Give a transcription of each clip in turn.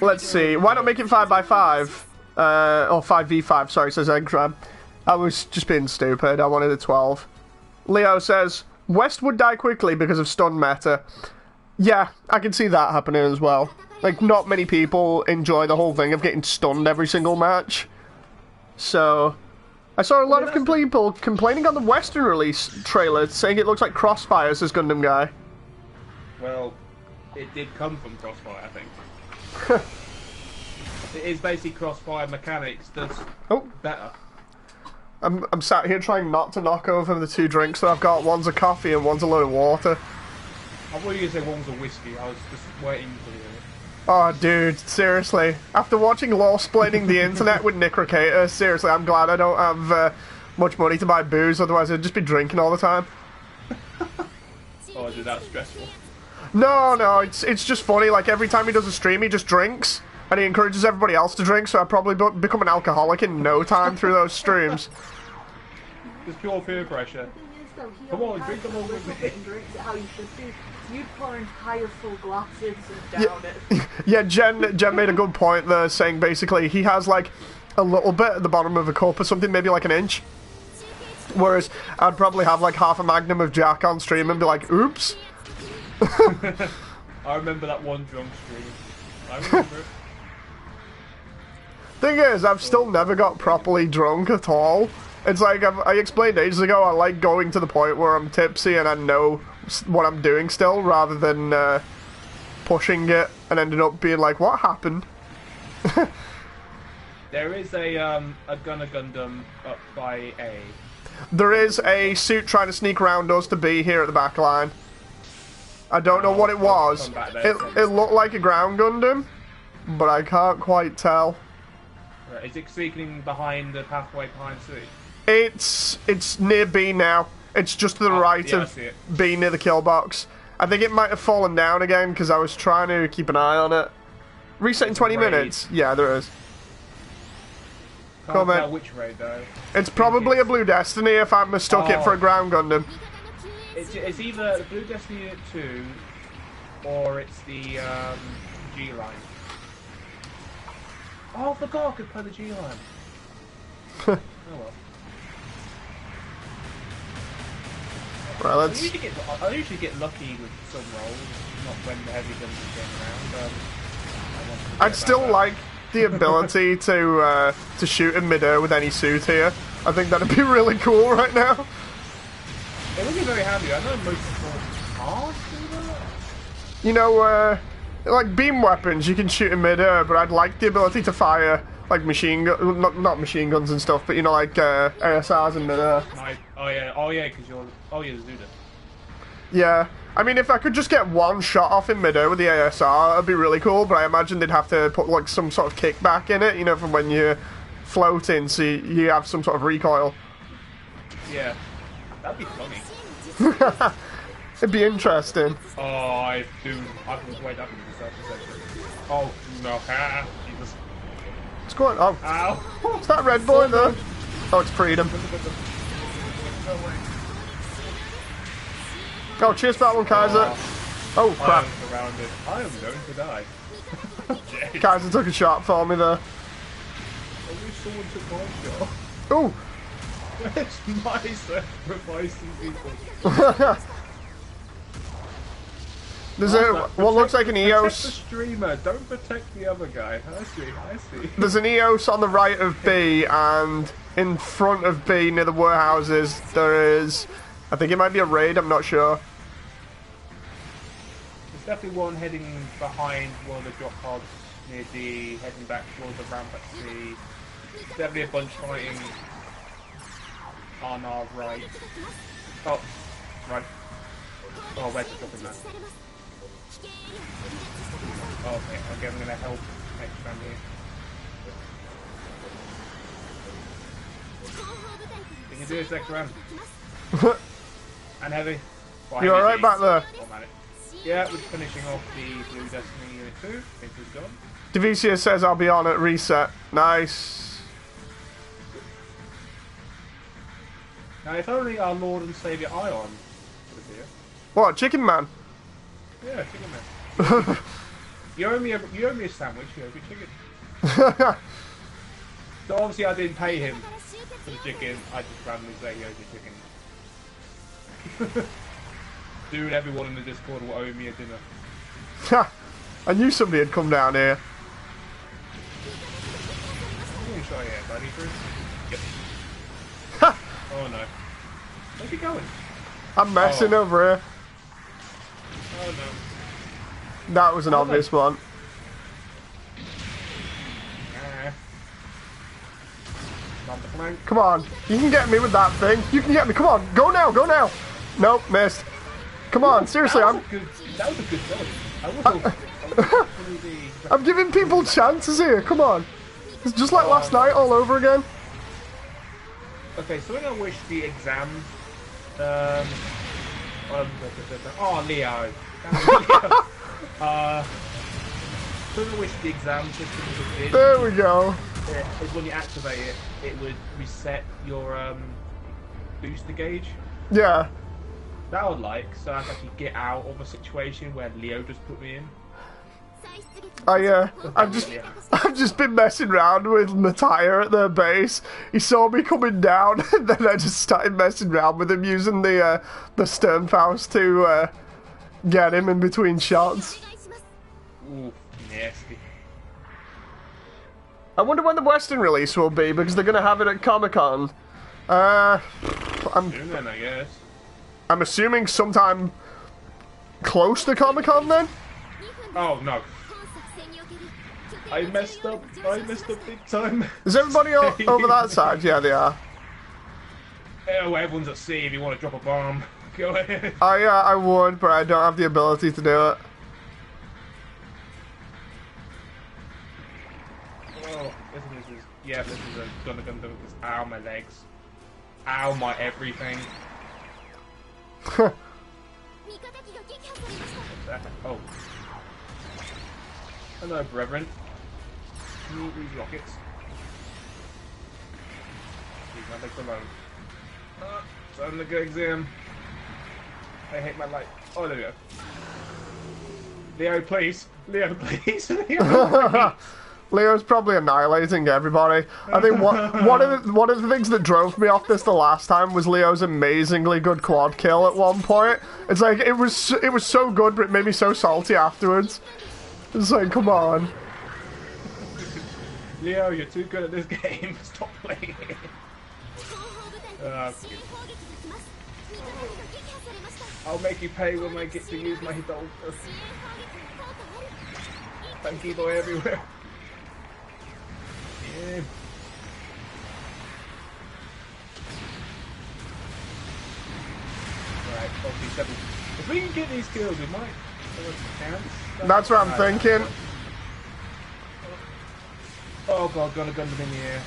Let's see. Why not make it 5x5? Or 5v5, sorry, says Egg Crab. I was just being stupid. I wanted a 12. Leo says, West would die quickly because of stun meta. Yeah, I can see that happening as well. Like, not many people enjoy the whole thing of getting stunned every single match. So, I saw a lot of people complaining on the Western release trailer, saying it looks like Crossfire as Gundam guy. Well, it did come from Crossfire, I think. It is basically Crossfire mechanics, that's better. I'm sat here trying not to knock over the 2 drinks that I've got. One's a coffee and one's a load of water. I thought you were going to say one's a whiskey. I was just waiting for you. Oh, dude, seriously. After watching Law splitting the internet with Nick Ricata, seriously, I'm glad I don't have much money to buy booze, otherwise I'd just be drinking all the time. Oh, is it that stressful? No, it's just funny. Like, every time he does a stream, he just drinks, and he encourages everybody else to drink, so I'd probably become an alcoholic in no time through those streams. Just pure peer pressure. Come on, drink them all with me. Drinks it how you should do. You'd pour entire full glasses and down it. Yeah, Jen made a good point there, saying basically he has like a little bit at the bottom of a cup or something, maybe like an inch. Whereas I'd probably have like half a magnum of Jack on stream and be like, oops. I remember that one drunk stream. I remember it. Thing is, I've still never got properly drunk at all. It's like I explained ages ago, I like going to the point where I'm tipsy and I know what I'm doing still, rather than pushing it and ending up being like, what happened? There is a Gundam up by A. There is a suit trying to sneak around us to B here at the back line. I don't know what it was. It looked like a ground Gundam, but I can't quite tell. Right, is it sneaking behind the pathway behind C? It's near B now. It's just to the right of B near the kill box. I think it might have fallen down again because I was trying to keep an eye on it. Reset in 20 minutes. Yeah, there is. Can't tell which raid though. It's probably a Blue Destiny if I mistook it for a ground Gundam. It's either the Blue Destiny 2 or it's the G line. Oh, I forgot I could play the G line. Oh well. Right, let's... I usually get lucky with some rolls, not when the heavy guns are going around. I'd still like the ability to shoot in midair with any suit here. I think that'd be really cool right now. It would be very handy. I know most people can't do that. You know, like beam weapons, you can shoot in midair, but I'd like the ability to fire like machine gun, not machine guns and stuff, but you know, like ASRs in midair. Oh yeah, because you're Zuda. Yeah, I mean, if I could just get one shot off in midair with the ASR, that'd be really cool. But I imagine they'd have to put like some sort of kickback in it, you know, from when you're floating, so you have some sort of recoil. Yeah, that'd be funny. It'd be interesting. Oh, I can wait up into the self-protection. Oh no, Jesus. What's going on? Oh, ow! is that Red Boy there? Oh, it's Freedom. Oh, cheers for that one, Kaiser. Oh, crap. I am going to die. Kaiser took a shot for me there. I wish someone took my shot. Ooh. It's my sacrificing people. There's what looks like an EOS. Protect the streamer, don't protect the other guy. I see. There's an EOS on the right of B, and in front of B near the warehouses there is, I think it might be a raid, I'm not sure. There's definitely one heading behind one of the drop pods near D, heading back towards the ramp at C. There's definitely a bunch fighting on our right. Oh, right. Oh, where's the dropping that? Oh, okay, I'm gonna help next round here. We can do this next round. And heavy. Well, You alright back there? Yeah, we're finishing off the Blue Destiny Unit 2. I think we've gone. Devicia says I'll be on at reset. Nice. Now, if only our Lord and Saviour Ion was here. What, Chicken Man? Yeah, Chicken Man. You owe me a sandwich. You owe me chicken. So obviously I didn't pay him for the chicken. I just randomly say he owes me chicken. Dude, everyone in the Discord will owe me a dinner. I knew somebody had come down here. Shot here, buddy. Yep. Oh no. Where's he going? I'm messing over here. Oh no. That was an obvious one. Come on. You can get me with that thing. You can get me. Come on. Go now. Go now. Nope. Missed. Come on. Seriously, that was a good dodge. I'm giving people chances here. Come on. It's just like last night all over again. Okay, so we're gonna wish the exams. Oh, Leo. So we're gonna wish the exam system was good. There we go. Is when you activate it, it would reset your booster gauge. Yeah. That I would like, so I can actually get out of a situation where Leo just put me in. I've just been messing around with Mattia at their base. He saw me coming down, and then I just started messing around with him using the Sternfaust to get him in between shots. Ooh, nasty. I wonder when the Western release will be, because they're gonna have it at Comic-Con. Soon then, I guess. I'm assuming sometime close to Comic-Con then? Oh no. I messed up big time. Is everybody over that side? Yeah, they are. Oh, everyone's at sea if you want to drop a bomb. Go ahead. I would, but I don't have the ability to do it. Oh, this is a Gundam. Ow, my legs. Ow, my everything. Oh. Hello, brethren. Move these rockets. Leave my legs alone. Time to go exam. I hate my life. Oh, there we go. Leo, please. Leo, please. Leo, Leo's probably annihilating everybody. I think one of the things that drove me off this the last time was Leo's amazingly good quad kill at one point. It's like it was so good, but it made me so salty afterwards. It's like, come on. Leo, you're too good at this game. Stop playing it. I'll make you pay when I get to use my Hidolgo. Funky boy everywhere. Yeah. Right, 47. If we can get these kills, we might have a chance. That's what I'm thinking. Oh god, got a Gundam in the air.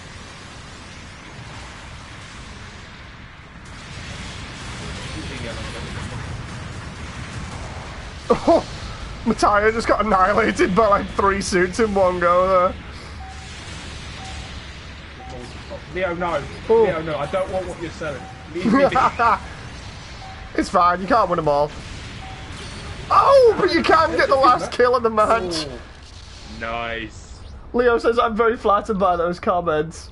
Oh, Mattia just got annihilated by like 3 suits in one go there. Leo, no. Oh. Leo, no. I don't want what you're selling. Leave me be. It's fine, you can't win them all. Oh, but you can get the last kill of the match. Ooh. Nice. Leo says, I'm very flattered by those comments.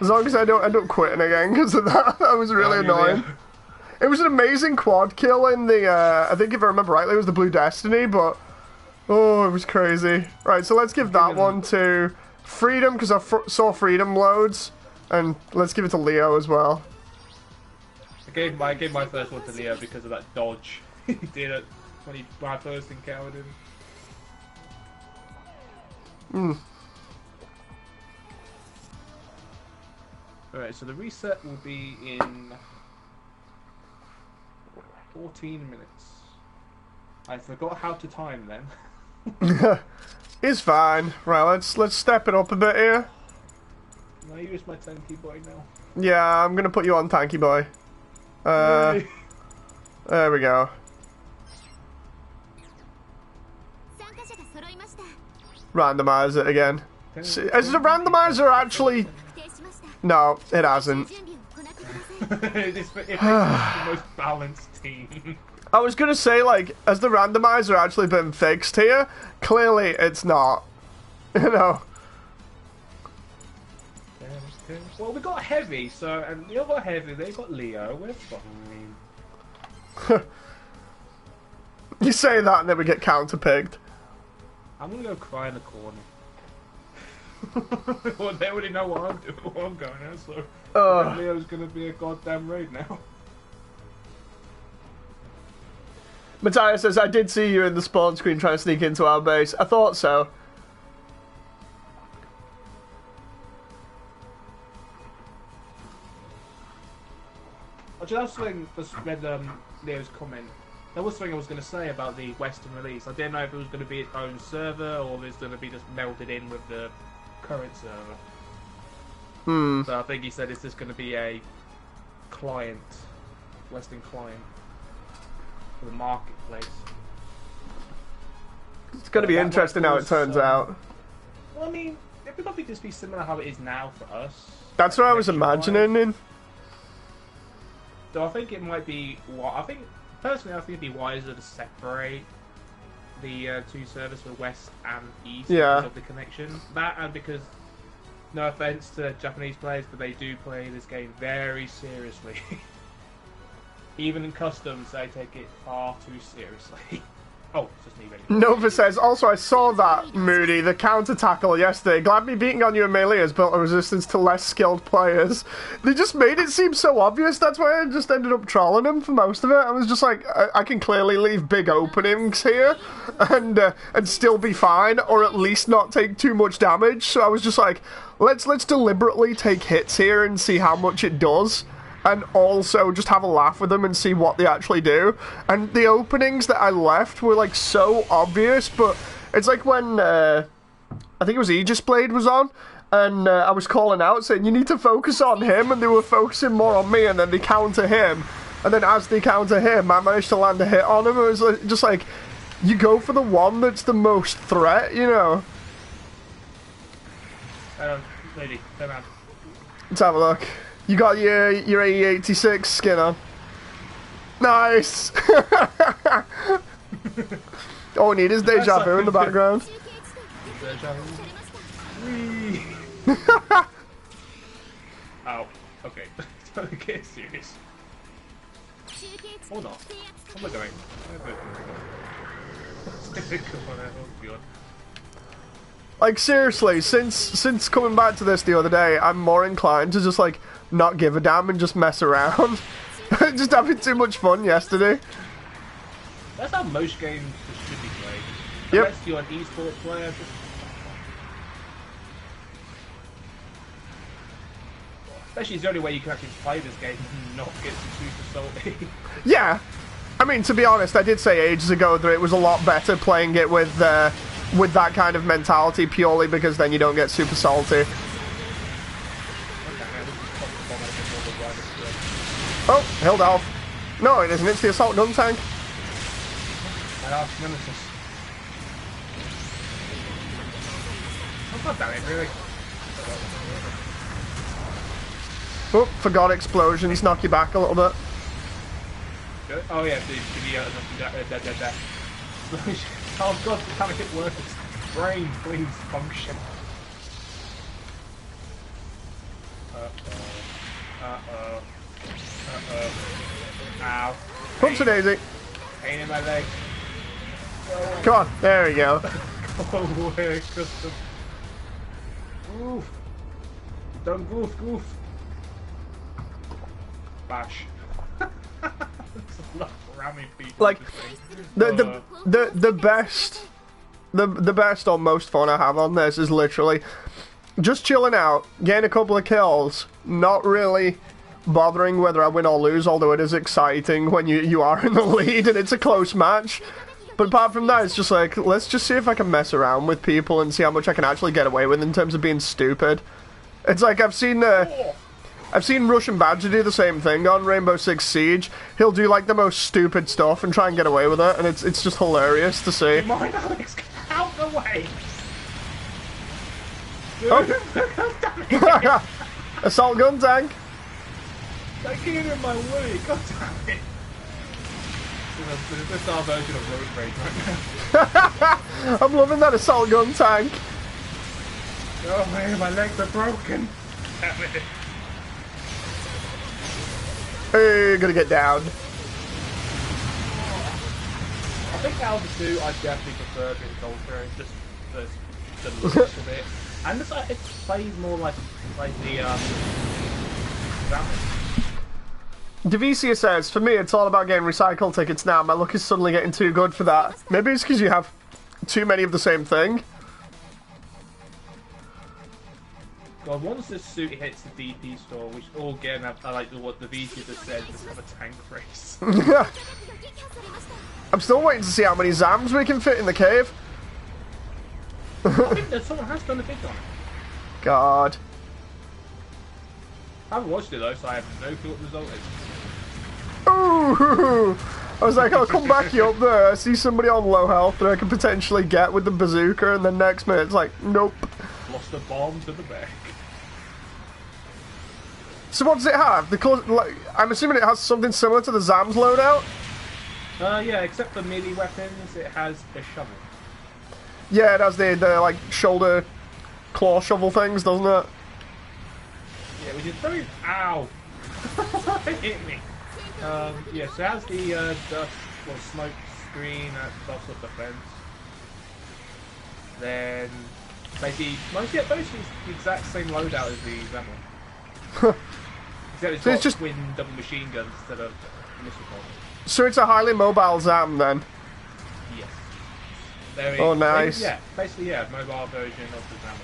As long as I don't end up quitting again because of that. That was really annoying. It was an amazing quad kill in the, I think if I remember rightly, it was the Blue Destiny, but, oh, it was crazy. Right, so let's give that one to Freedom, because I saw Freedom loads, and let's give it to Leo as well. I gave my first one to Leo because of that dodge he did it when I first encountered him. Hmm. Alright, so the reset will be in 14 minutes. I forgot how to time then. It's fine. Right, let's step it up a bit here. Can I use my tanky boy now? Yeah, I'm gonna put you on tanky boy. There we go. Randomize it again. Is the randomizer actually... No, it hasn't. It makes the most balanced team. I was gonna say, like, has the randomizer actually been fixed here? Clearly, it's not. You know. Well, we got Heavy, so, and the other Heavy, they got Leo, we're fine. You say that and then we get counterpicked. I'm gonna go cry in the corner. Well, they already know what I'm doing, what I'm going at, so Leo's gonna be a goddamn raid now. Matthias says, I did see you in the spawn screen trying to sneak into our base. I thought so. Actually, that was something just read Leo's comment. There was something I was going to say about the Western release. I didn't know if it was going to be its own server or if it's going to be just melded in with the current server. So I think he said it's just going to be a client, Western client for the marketplace. It's going to be interesting how it turns out. Well, I mean, it would probably just be similar how it is now for us. That's what I was imagining. So I think it might be personally, I think it'd be wiser to separate the two servers for West and East because of the connection. That and because, no offense to Japanese players, but they do play this game very seriously. Even in customs, they take it far too seriously. Oh, it's just me ready. Nova says, also I saw that, Moody, the counter tackle yesterday. Glad me beating on you in melee has built a resistance to less skilled players. They just made it seem so obvious, that's why I just ended up trolling him for most of it. I was just like, I can clearly leave big openings here and still be fine, or at least not take too much damage. So I was just like, let's deliberately take hits here and see how much it does. And also just have a laugh with them and see what they actually do. And the openings that I left were like so obvious, but it's like when I think it was Aegis Blade was on, and I was calling out saying you need to focus on him, and they were focusing more on me, and then they counter him, and then as they counter him, I managed to land a hit on him. It was just like, you go for the one that's the most threat, you know. Lady, turn around. Let's have a look. You got your AE86 skin on. Nice! All we need is Deja Vu in the background. Deja Vu. Ow. Okay. Get serious. Hold on. What am I doing? Like, seriously, since coming back to this the other day, I'm more inclined to just, like, not give a damn and just mess around. Just having too much fun yesterday. That's how most games should be played. Yep. Unless you're an esports player. Especially it's the only way you can actually play this game and not get super salty. Yeah. I mean, to be honest, I did say ages ago that it was a lot better playing it with that kind of mentality, purely because then you don't get super salty. Oh, held off. No, it isn't. It's the assault gun tank. Oh, god damn it, really? Oh, forgot explosions knock you back a little bit. Oh yeah, oh god, damn it works. Brain, please function. Uh-oh. Ow. Whoopsie daisy. Pain in my leg. Come on, there we go. Go away, custom. Goof. Don't goof. Bash. Like, the best or most fun I have on this is literally just chilling out, getting a couple of kills, not really bothering whether I win or lose, although it is exciting when you are in the lead and it's a close match. But apart from that, it's just like, let's just see if I can mess around with people and see how much I can actually get away with in terms of being stupid. It's like I've seen Russian Badger do the same thing on Rainbow Six Siege. He'll do like the most stupid stuff and try and get away with it, and it's just hilarious to see. Mine, Alex, get out the way! Oh. Assault gun tank. That get in my way, god damn it. This is our version of road rage right now. I'm loving that assault gun tank. Oh man, my legs are broken. Damn it. Hey, gonna get down. I think out of the two, I definitely prefer the Ultra, just the looks of it. And it's, it plays more like the Ramen. Devicia says, for me, it's all about getting recycle tickets now. My luck is suddenly getting too good for that. Maybe it's because you have too many of the same thing. God, once this suit hits the DP store, which all again, I like what the VC just said, just have a tank race. I'm still waiting to see how many Zams we can fit in the cave. I think that someone has done a bid on it. God. I haven't watched it though, so I have no clue what the result is. Ooh! I was like, I'll come back you up there, see somebody on low health that I can potentially get with the bazooka, and then next minute it's like, nope. Lost a bomb to the back. So what does it have? Like, I'm assuming it has something similar to the Zam's loadout? Yeah, except for melee weapons, it has a shovel. Yeah, it has the like, shoulder claw shovel things, doesn't it? Yeah, which is very... Ow! It hit me. Yeah, so it has the dust, or smoke screen that buffs up the fence. Then, basically, mostly it's the exact same loadout as the Zam. Except it's So got it's just twin double machine guns instead of missile bombs. So it's a highly mobile Zam then? Yes. Very, Oh, nice. Yeah, basically, yeah, mobile version of the Zam.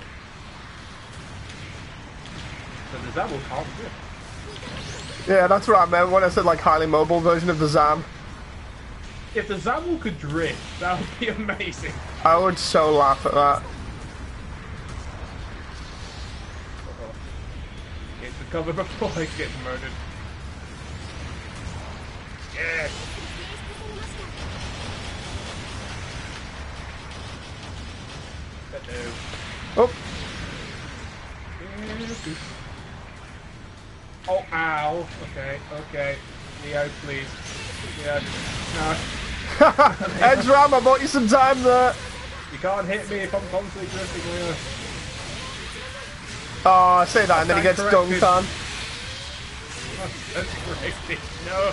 So the Zam can't do it. Yeah, that's what I meant when I said like highly mobile version of the Zam. If the Zamwal could drift, that would be amazing. I would so laugh at that. Get the cover before I get murdered. Yes! Oh! Oh, ow. Okay, okay. Leo, please. Yeah, no. Edge Ram, I bought you some time there. You can't hit me if I'm constantly drifting, Leo. Oh, I say that and then he gets dunked on. That's crazy. No.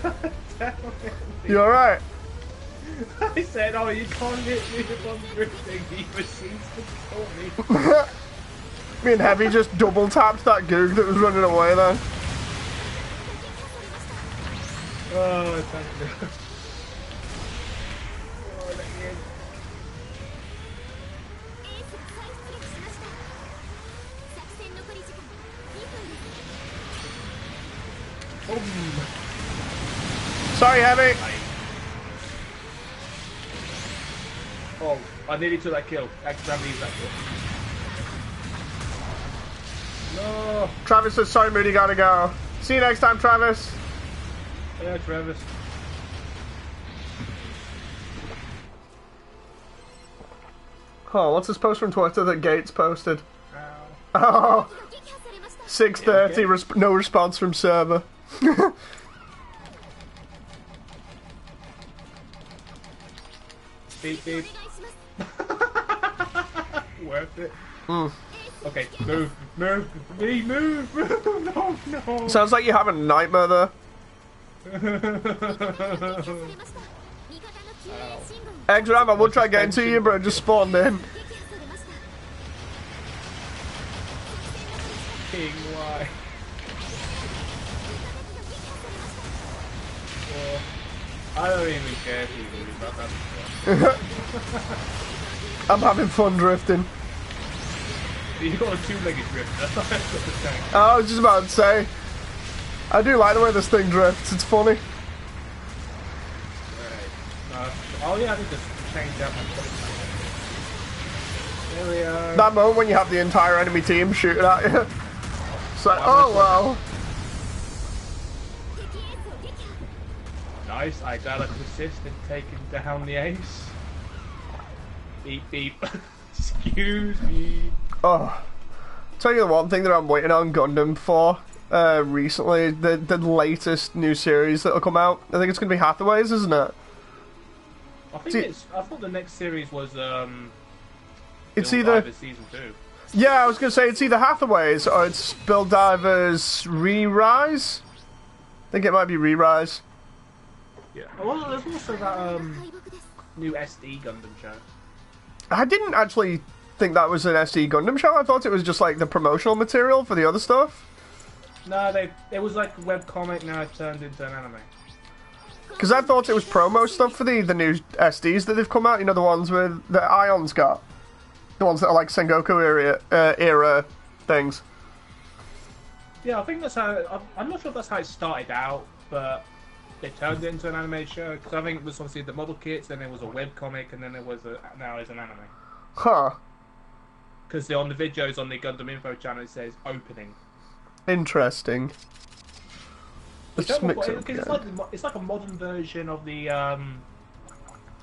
God damn it. You alright? I said, oh, you can't hit me if I'm drifting. He proceeds to kill me. Me and Heavy just double tapped that goog that was running away then. Oh, thank you. Oh, let me in. Sorry, Heavy. Oh, I nearly took that kill. Extra needs that kill. No. Travis says, sorry, Moody, gotta go. See you next time, Travis. Yeah, Travis. Oh, what's this post from Twitter that Gates posted? Ow. Oh, 6:30, Yeah, no response from server. Beep, beep. Worth it. Mm. Okay, move, move, me, move, no, no. Sounds like you're having a nightmare there. Eggs Ram, I would try getting to you, but I just spawned in. King, why? Well, I don't even care if you lose, that's fun. I'm having fun drifting. You've got a two-legged drifter. I was just about to say, I do like the way this thing drifts, it's funny. Oh yeah, I need to change out my body. There we are. That moment when you have the entire enemy team shooting at you. It's like, oh well. Nice, I got a assist in taking down the ace. Beep beep. Excuse me. Oh, Tell you the one thing that I'm waiting on Gundam for recently, the latest new series that'll come out. I think it's going to be Hathaways, isn't it? I think I thought the next series was it's Bill either Divers Season 2. Yeah, I was going to say it's either Hathaways or it's Bill Divers Re-Rise. I think it might be Re-Rise. Yeah. Well, there's also that new SD Gundam show. I didn't actually think that was an SD Gundam show. I thought it was just like the promotional material for the other stuff. No, it was like a webcomic, now it turned into an anime. Because I thought it was promo stuff for the new SDs that they've come out. You know, the ones with the Ion's got. The ones that are like Sengoku era things. Yeah, I think that's how... I'm not sure if that's how it started out, but they turned it into an anime show. Because I think it was obviously the model kits, then there was a webcomic, and then there was now it's an anime. Huh. Because on the videos on the Gundam Info channel it says opening. Interesting. Let's just mix it up it's like a modern version of the Don't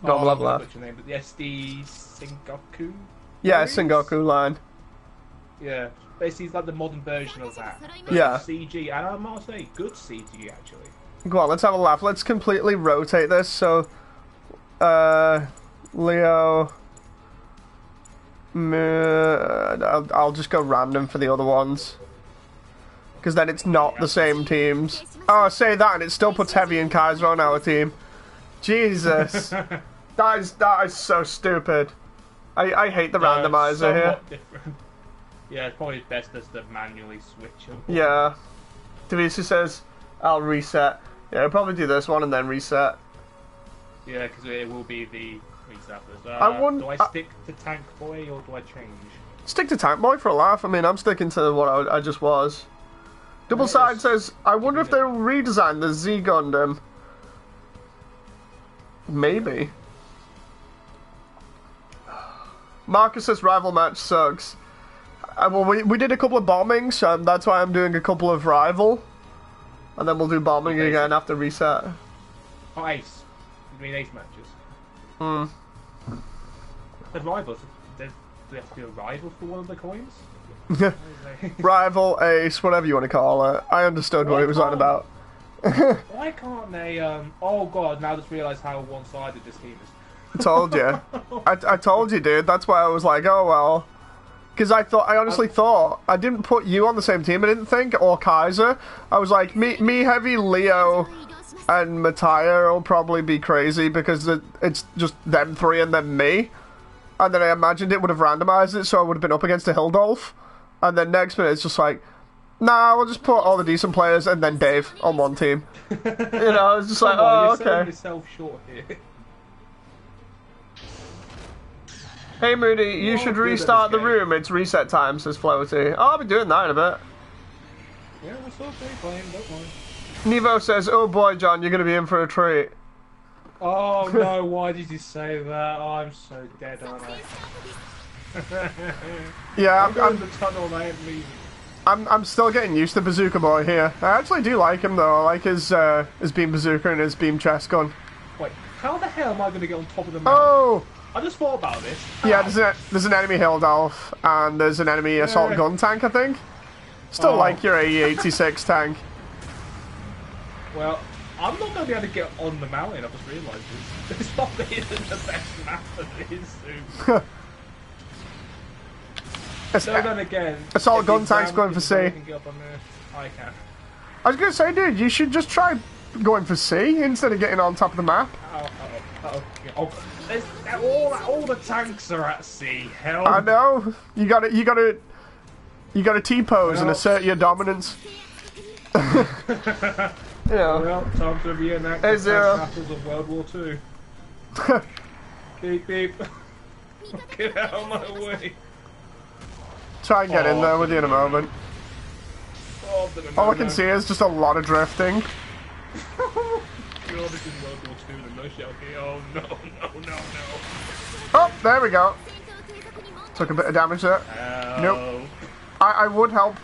love that. what's your name? But the SD Sengoku. Yeah, series? Sengoku line. Yeah, basically it's like the modern version of that. But Yeah. CG, and I must say, good CG actually. Go on, let's have a laugh. Let's completely rotate this. So, Leo. I'll just go random for the other ones. Because then it's not the same teams. Oh, I say that and it still puts Heavy and Kaiser on our team. Jesus. that is so stupid. I hate the randomizer here. Different. Yeah, it's probably best just to manually switch them. Yeah. Davisi says, I'll reset. Yeah, I'll probably do this one and then reset. Yeah, because it will be the reset. Do I stick to Tank Boy or do I change? Stick to Tank Boy for a laugh. I mean, I'm sticking to what I just was. Double Side says, I wonder if they'll redesign the Z Gundam. Maybe. Marcus says rival match sucks. Well, we did a couple of bombings, that's why I'm doing a couple of rival. And then we'll do bombing again after reset. Oh, ace. You mean ace matches? Hmm. The rivals. Do they have to be a rival for one of the coins? Rival, ace, whatever you want to call it. I understood what it was on about. Why can't they, oh god, now I just realised how one-sided this team is. I told you. I told you, dude. That's why I was like, oh well. Because I honestly thought, I didn't put you on the same team, I didn't think, or Kaiser. I was like, me Heavy, Leo, and Mattia will probably be crazy because it's just them three and then me. And then I imagined it would have randomized it, so I would have been up against a Hildolf. And then next minute, it's just like, nah, we'll just put all the decent players and then Dave on one team. You know, it's just like, oh, okay. You're selling yourself short here. Hey Moody, you should restart the room. It's reset time, says Floaty. Oh, I'll be doing that in a bit. Yeah, we're still playing, don't worry. Nevo says, oh boy, John, you're going to be in for a treat. Oh no, why did you say that? Oh, I'm so dead, aren't I? Yeah, I'm going to the tunnel and I ain't leaving. I'm still getting used to Bazooka Boy here. I actually do like him though. I like his beam bazooka and his beam chest gun. Wait, how the hell am I going to get on top of the mountain? Oh! I just thought about this. Yeah, there's an enemy Hildolf and there's an enemy assault gun tank, I think. Still like your AE-86 tank. Well, I'm not going to be able to get on the mountain, I've just realised this. This probably isn't the best map for this soon. So then again, assault gun tank's going for C. I can. I was going to say, dude, you should just try going for C instead of getting on top of the map. All the tanks are at C. Hell. I know. You gotta T-pose and assert your dominance. Yeah. Well, time to reenact the battles of World War II. Beep beep. Get out of my way. Try and get in there with you in a moment. All I can see is just a lot of drifting. God, this is World War II and no shell here. Oh no, no, no, no. Oh, there we go. Took a bit of damage there. Nope. I would help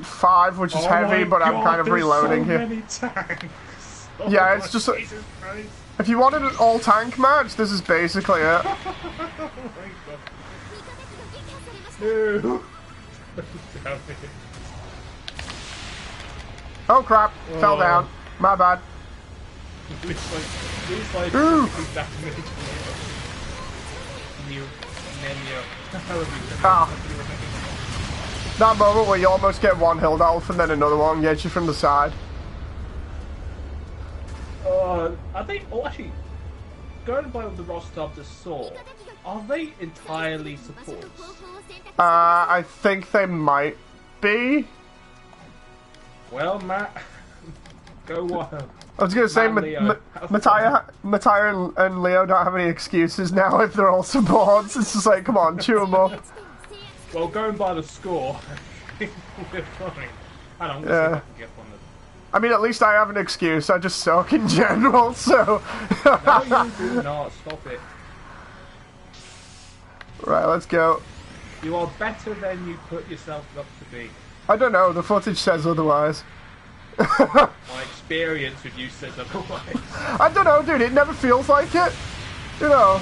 5, which is heavy, but I'm kind of reloading here. Many tanks. Yeah, it's just if you wanted an all-tank match, this is basically it. No. Oh crap! Fell down. My bad. Ooh. Ah. That moment where you almost get one hill elf and then another one gets you from the side. I think. Oh, actually, going by the roster of the saw, are they entirely supports? I think they might be. Well, Matt, go wild. I was gonna say, Mattia and Leo don't have any excuses now if they're all supports. It's just like, come on, chew them up. Well, going by the score, we're fine. I don't know, see if I can get one of them. I mean, at least I have an excuse. I just suck in general, so. No, you do not. Stop it. Right, let's go. You are better than you put yourself up to be. I don't know. The footage says otherwise. My experience with you says otherwise. I don't know, dude. It never feels like it. You know,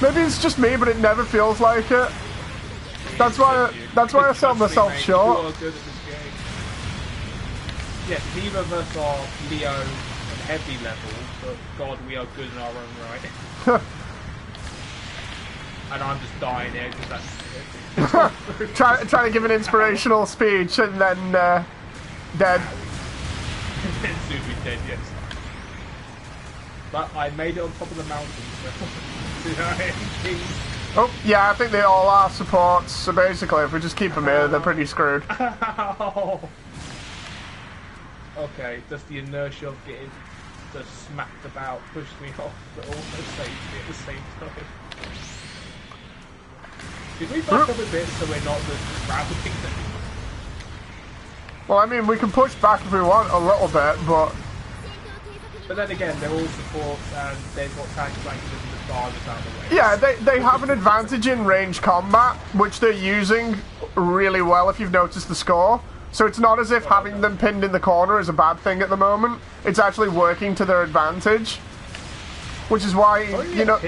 maybe it's just me, but it never feels like it. That's why I sell myself short. You are good at this game. Yes, neither of us are Leo and heavy level, but God, we are good in our own right. And I'm just dying here because that's trying to give an inspirational speech and then dead. And then soon be dead, yes. But I made it on top of the mountain, so Oh, yeah, I think they all are supports, so basically if we just keep them here, they're pretty screwed. Ow. Okay, does the inertia of getting just smacked about push me off, but also save me at the same time? Did we back up a bit so we're not just traveling them? Well, I mean, we can push back if we want a little bit, but... But then again, they're all supports and they've got tanks like the farthest out of the way. Yeah, they have an advantage in range combat, which they're using really well if you've noticed the score. So it's not as if having them pinned in the corner is a bad thing at the moment. It's actually working to their advantage. Which is why, you know...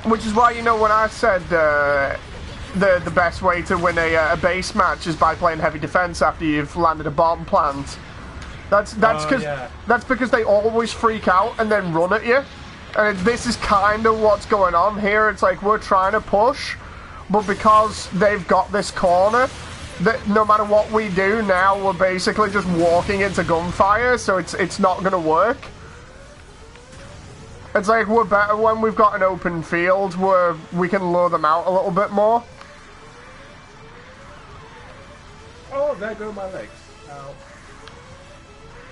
Which is why, you know, when I said the best way to win a base match is by playing heavy defense after you've landed a bomb plant. That's because they always freak out and then run at you. And this is kind of what's going on here. It's like we're trying to push, but because they've got this corner, that no matter what we do now, we're basically just walking into gunfire. So it's not going to work. It's like we're better when we've got an open field where we can lure them out a little bit more. Oh, there go my legs. Ow.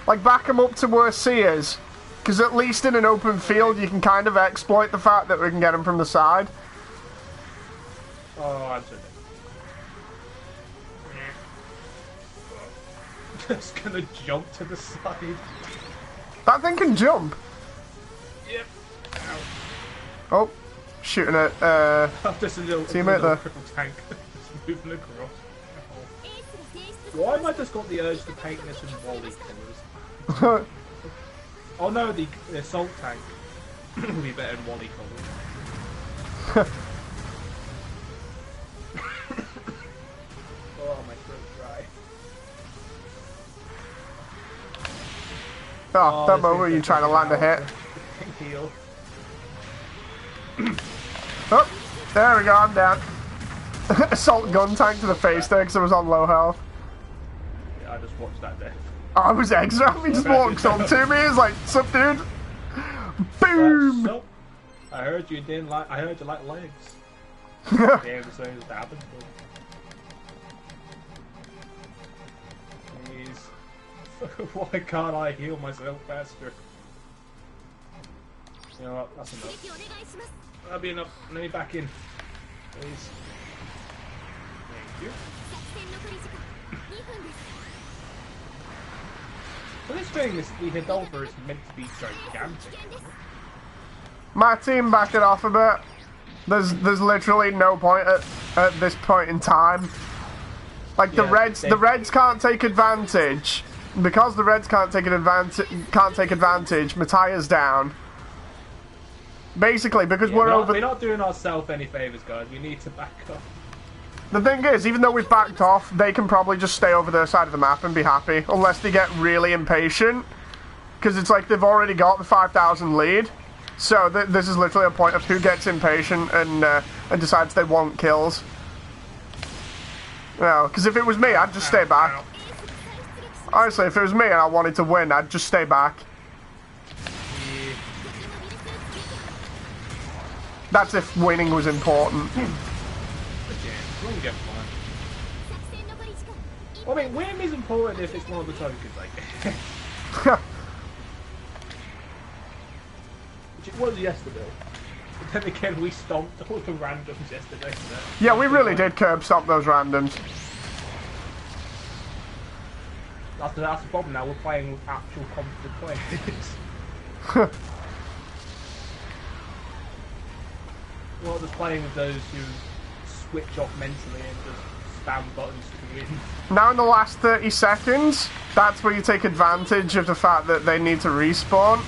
Like, back them up to where C is. Because at least in an open field, you can kind of exploit the fact that we can get them from the side. Oh, I'm sorry. Just gonna jump to the side. That thing can jump. Yep. Ow. Oh, shooting at Just a little teammate there. crippled tank. Just moving across. Why have I just got the urge to paint this in Wally colours? Oh no, the assault tank would be better in Wally colours. Oh, my throat's dry. Oh, that moment where you're trying to land a hit. Heal. Oh, there we go, I'm down. Assault gun tank to the face there because I was on low health. Yeah, I just watched that death. I was extra. He just walks up to me. He's like, "Sup, dude?" Boom. Sup? I heard you didn't like. I heard you like legs. Yeah, the same as happened. Jeez. Why can't I heal myself faster? You know what? That's enough. That'll be enough. Let me back in, please. Thank you. So this thing, the Hidalgo is meant to be gigantic. My team back it off a bit. There's literally no point at this point in time. Like the Reds can't take advantage. Because the Reds can't take advantage, Mattia's down. Basically, because we're We're not doing ourselves any favours, guys. We need to back up. The thing is, even though we've backed off, they can probably just stay over their side of the map and be happy, unless they get really impatient. Because it's like they've already got the 5,000 lead. So this is literally a point of who gets impatient and decides they want kills. No, because if it was me, I'd just stay back. Honestly, if it was me and I wanted to win, I'd just stay back. That's if winning was important. I mean, winning is important if it's one of the tokens, I guess. Which it was yesterday. But then again, we stomped all the randoms yesterday. So yeah, we really did curb stomp those randoms. That's the problem now, we're playing with actual competent players. We're not just playing with those who switch off mentally and just spam buttons to win. Now in the last 30 seconds, that's where you take advantage of the fact that they need to respawn.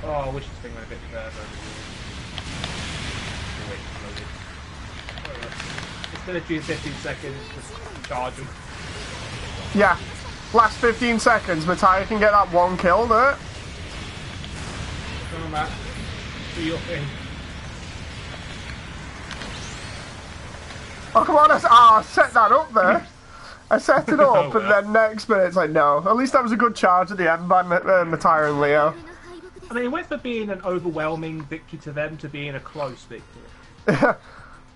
Oh, I wish this thing went a bit further. It's literally 15 seconds, just charge them. Yeah, last 15 seconds, Matthias can get that one kill there. Come on, Matt. Do your thing. Oh, come on, I set that up there. I set it up, and then next minute it's like, no. At least that was a good charge at the end by Matthias and Leo. I mean, it went from being an overwhelming victory to them to being a close victory.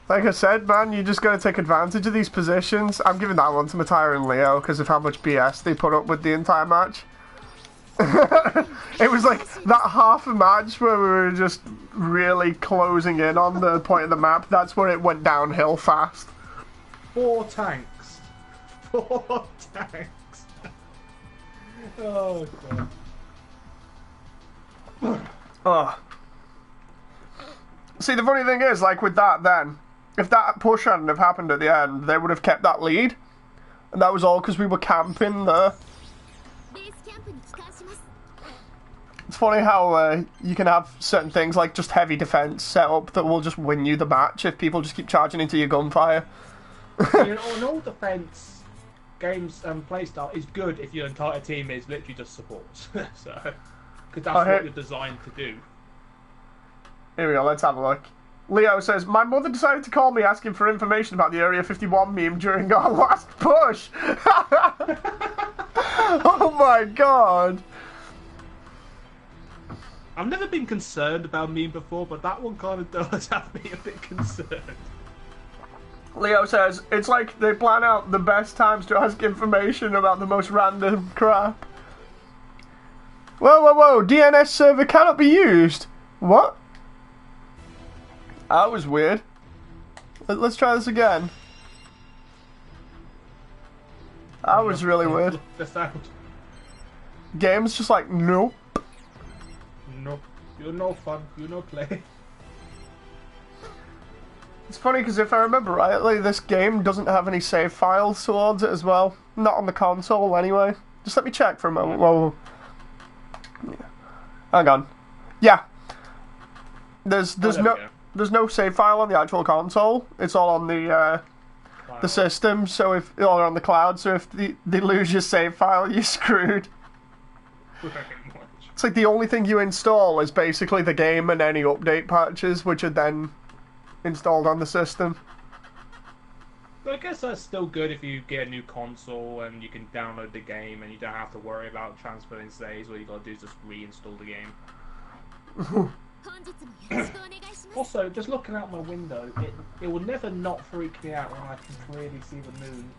Like I said, man, you just got to take advantage of these positions. I'm giving that one to Matthias and Leo because of how much BS they put up with the entire match. It was like that half a match where we were just really closing in on the point of the map. That's where it went downhill fast. 4 tanks. 4 tanks. Oh, God. Oh. See, the funny thing is, like with that then, if that push hadn't have happened at the end, they would have kept that lead. And that was all because we were camping there. It's funny how you can have certain things like just heavy defense set up that will just win you the match if people just keep charging into your gunfire. You know, an all defense games playstyle is good if your entire team is literally just support. So, because that's what you're designed to do. Here we go, let's have a look. Leo says, my mother decided to call me asking for information about the Area 51 meme during our last push. Oh my god. I've never been concerned about meme before, but that one kind of does have me a bit concerned. Leo says, it's like they plan out the best times to ask information about the most random crap. Whoa, whoa, whoa, DNS server cannot be used. What? That was weird. Let's try this again. That was really weird. The sound. Game's just like, nope. Nope. You're no fun. You're no play. It's funny because if I remember rightly, this game doesn't have any save files towards it as well. Not on the console anyway. Just let me check for a moment. Whoa. Yeah. Hang on. Yeah. There's no save file on the actual console. It's all on the system. So if or on the cloud. So if they lose your save file, you're screwed. It's like the only thing you install is basically the game and any update patches, which are then installed on the system. But I guess that's still good if you get a new console and you can download the game and you don't have to worry about transferring saves. All you gotta do is just reinstall the game. Also, just looking out my window, it will never not freak me out when I can clearly see the moon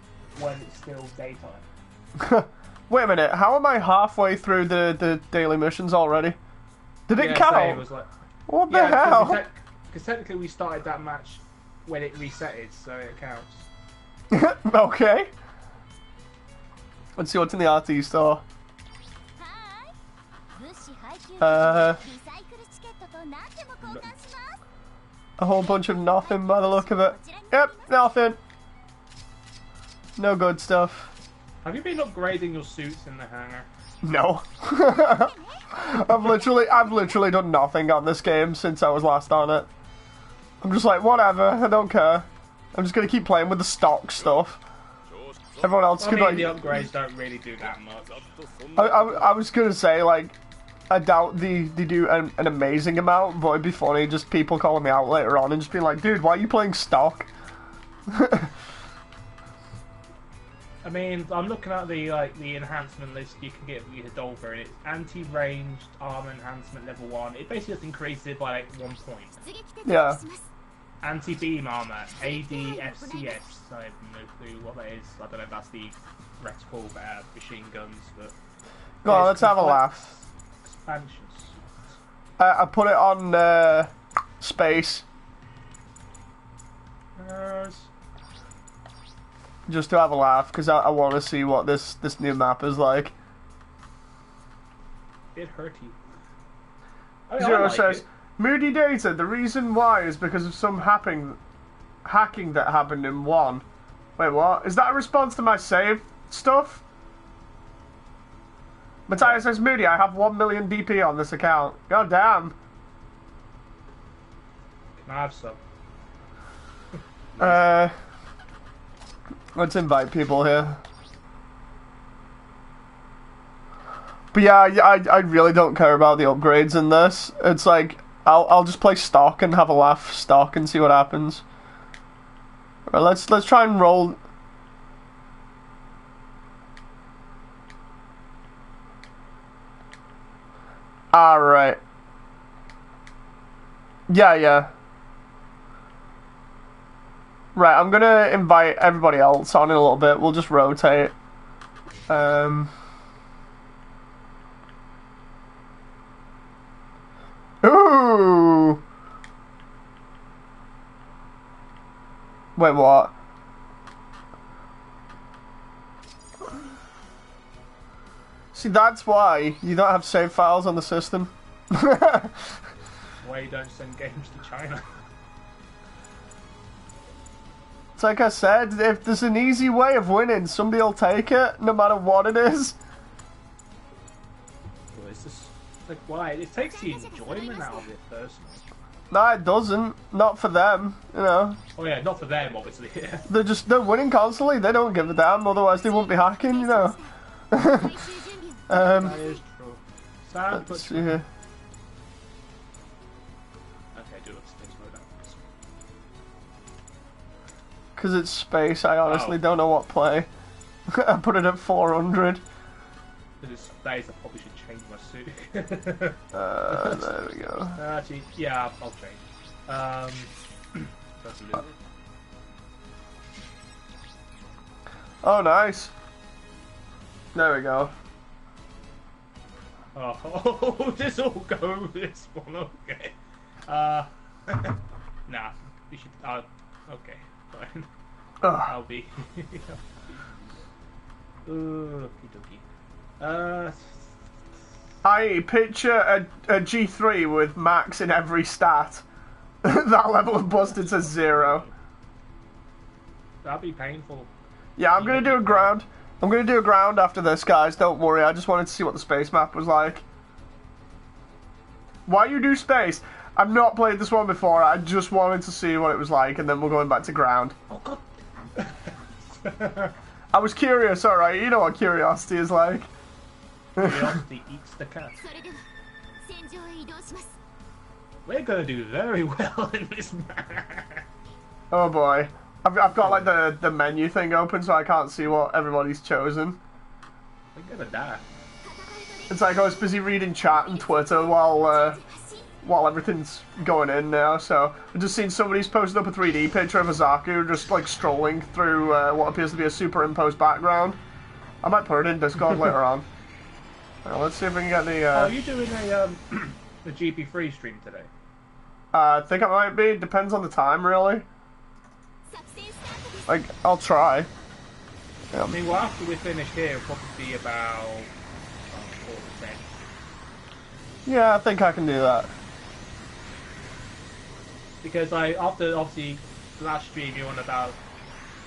when it's still daytime. Wait a minute, how am I halfway through the daily missions already? Did it count? It was like, what the hell? Because technically we started that match when it resetted, so it counts. Okay. Let's see what's in the RT store. A whole bunch of nothing by the look of it. Yep, nothing. No good stuff. Have you been upgrading your suits in the hangar? No. I've literally done nothing on this game since I was last on it. I'm just like, whatever, I don't care. I'm just gonna keep playing with the stock stuff. Everyone else could like... the upgrades don't really do that much. I was gonna say, like, I doubt they do an amazing amount, but it'd be funny, just people calling me out later on and just being like, dude, why are you playing stock? I mean, I'm looking at the enhancement list you can get with your Dolphin, and it's anti-ranged armor enhancement level 1. It basically just increases it by like 1 point. Yeah. Anti-beam armor, ADFCS. I have no clue what that is. I don't know if that's the reticle machine guns, but... Go on, let's have a laugh. Expansions. I put it on space. Just to have a laugh, because I want to see what this new map is like. It hurt you. I mean, Zero I like says, it. Moody Data, the reason why is because of some hacking that happened in 1. Wait, what? Is that a response to my save stuff? Matthias says, Moody, I have 1 million DP on this account. God damn. Can I have some? Let's invite people here. But yeah, I really don't care about the upgrades in this. It's like, I'll just play stock and have a laugh stock and see what happens. Right, let's try and roll. Alright. Yeah. Right, I'm gonna invite everybody else on in a little bit. We'll just rotate. Ooh! Wait, what? See, that's why you don't have save files on the system. Why you don't send games to China? It's like I said, if there's an easy way of winning, somebody will take it, no matter what it is. Well, it's just like, why? It takes the enjoyment out of it, personally. No, it doesn't. Not for them, you know. Oh yeah, not for them, obviously. They're winning constantly. They don't give a damn. Otherwise, they wouldn't be hacking, you know. That is true. Sad, Let's but see here. okay, do it. Space mode out. Because it's space, I honestly Oh. don't know what play. I put it at 400. Because it's space, I probably should change my suit. There we go. Actually, yeah, I'll change. That's a little. Oh, nice. There we go. Oh, this all go this one, okay. Nah, we should, okay, fine. Ugh. I'll be. Okie dokie. I picture a G3 with max in every stat. That level of busted says 0. That'd be painful. Yeah, I'm gonna do a ground. I'm gonna do a ground after this, guys. Don't worry. I just wanted to see what the space map was like. Why you do space? I've not played this one before. I just wanted to see what it was like, and then we're going back to ground. Oh god. I was curious. All right, you know what curiosity is like. Curiosity eats the cat. We're gonna do very well in this match. Oh boy. I've got like the menu thing open, so I can't see what everybody's chosen. We're gonna die. It's like I was busy reading chat and Twitter while everything's going in now. So I've just seen somebody's posted up a 3D picture of Azaku just like strolling through what appears to be a superimposed background. I might put it in Discord later on. Let's see if we can get the. Are you doing a the GP3 stream today? I think I might be. Depends on the time, really. Like, I'll try. I mean, well, after we finish here, it'll probably be about 4 to 10. Yeah, I think I can do that. Because like after obviously the last stream, you on about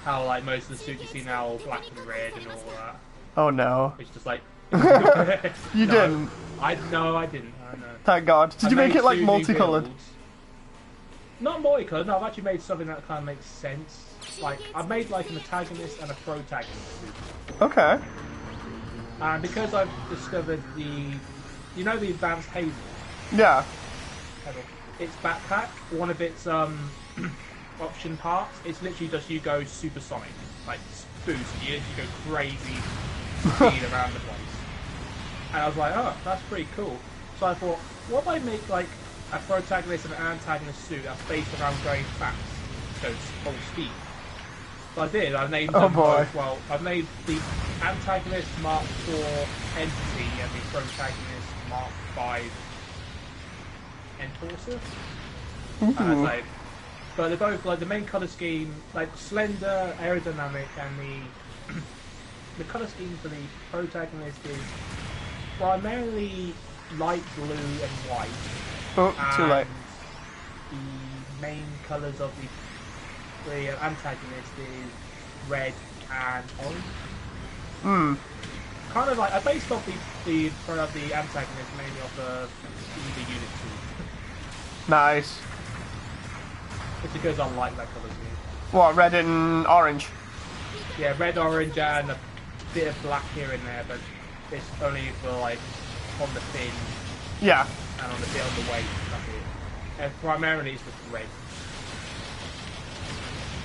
how like most of the suits you see now are black and red and all that. Oh no. It's just like You no, didn't. I didn't. I know. Thank God. Did you make made it like 2 new multicolored? builds. Not multicolored. No, I've actually made something that kind of makes sense. Like I've made like an antagonist and a protagonist. Okay. And because I've discovered the advanced hazel. Yeah. Its backpack, one of its option parts, it's literally just you go supersonic, like boost, you go crazy speed around the place. And I was like, oh, that's pretty cool. So I thought, what if I make like a protagonist and an antagonist suit that's based around going fast, so full speed. So I did. I named them both. Well, I've made the antagonist Mark 4 entity and the protagonist Mark 5 enforcer. But they're both like the main color scheme, like slender, aerodynamic, and the color scheme for the protagonist is primarily light blue and white. Oh, too late. The main colors of the antagonist is red and orange. Hmm. Kind of like I based off the antagonist mainly off the Unit 2. Nice. It's because I like that colour scheme. What, red and orange? Yeah, red, orange, and a bit of black here and there, but it's only for like on the fin. Yeah. And on the bit on the weight, that's it. And primarily it's just red.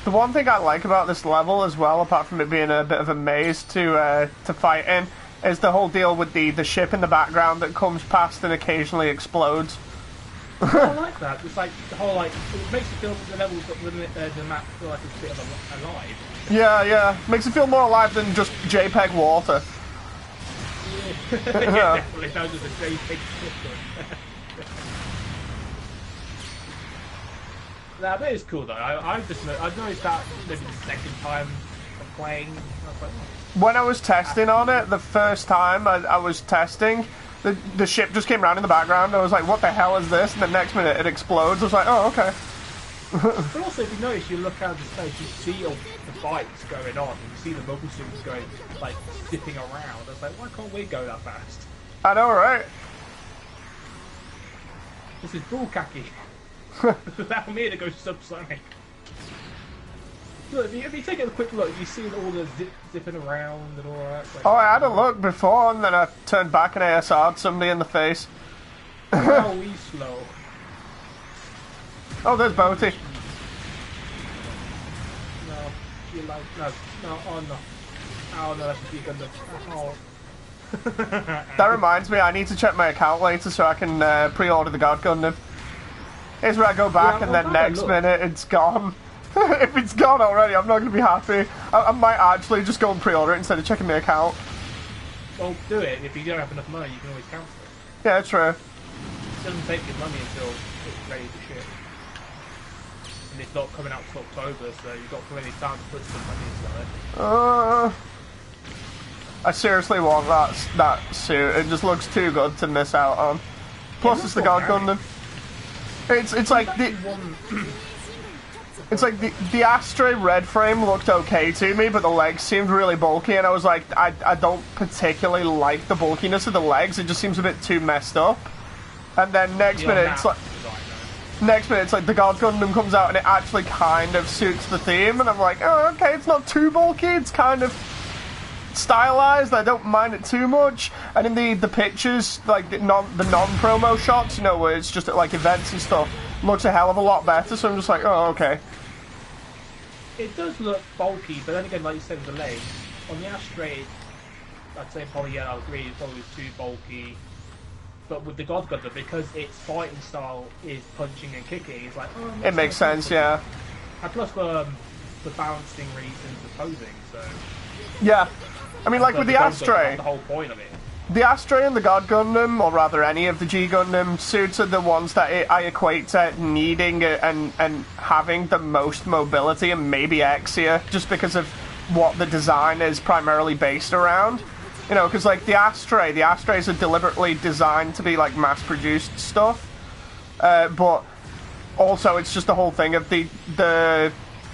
The one thing I like about this level as well, apart from it being a bit of a maze to fight in, is the whole deal with the ship in the background that comes past and occasionally explodes. I like that. It's like the whole like it makes you feel the levels the map feel like it's a bit of alive. Yeah, yeah. Makes it feel more alive than just JPEG water. Yeah, yeah definitely. No, just a JPEG water. That is cool though. I've noticed that maybe the second time of playing. I was like, oh. When I was testing on it, the first time I was testing, the ship just came around in the background. I was like, what the hell is this? And the next minute it explodes. I was like, oh, okay. But also, if you notice, you look out the space, you see all the fights going on, and you see the mobile suits going, like, zipping around. I was like, why can't we go that fast? I know, right? This is bullcacky. Allow me to go subsonic. Look, if you take a quick look, you see all the zipping around and all that. Like, oh, I had a look before, and then I turned back and ASR'd somebody in the face. How we slow. Oh, there's Boaty. No, you like no, oh no, oh no, that's a big Gundam. Oh. That reminds me, I need to check my account later so I can pre-order the God Gundam. Here's where I go back, and then next minute it's gone. If it's gone already, I'm not going to be happy. I might actually just go and pre-order it instead of checking my account. Well, do it. If you don't have enough money, you can always cancel it. Yeah, true. It doesn't take your money until it's ready to ship. And it's not coming out till October, so you've got plenty of time to put some money into it. I seriously want that suit. It just looks too good to miss out on. Plus, it's the God Gundam. It's like the Astray red frame looked okay to me, but the legs seemed really bulky, and I was like, I don't particularly like the bulkiness of the legs. It just seems a bit too messed up. And then next minute it's like the God Gundam comes out and it actually kind of suits the theme, and I'm like, oh, okay, it's not too bulky. It's kind of stylized. I don't mind it too much. And in the pictures, like the non-promo shots, you know, where it's just at like events and stuff, looks a hell of a lot better. So I'm just like, oh, okay. It does look bulky, but then again, like you said, with the legs on the Astray, I'd say probably, yeah, I agree, it probably was too bulky. But with the God Gundam, because its fighting style is punching and kicking, it's like, oh, it makes sense, yeah. And plus for balancing reasons, the posing, so. Yeah. I mean, like with the Astray, the whole point of it. The Astray and the God Gundam, or rather any of the G Gundam suits, are the ones that I equate to needing and having the most mobility, and maybe Exia, just because of what the design is primarily based around. You know, because like the Astrays are deliberately designed to be like mass-produced stuff, but also it's just the whole thing of the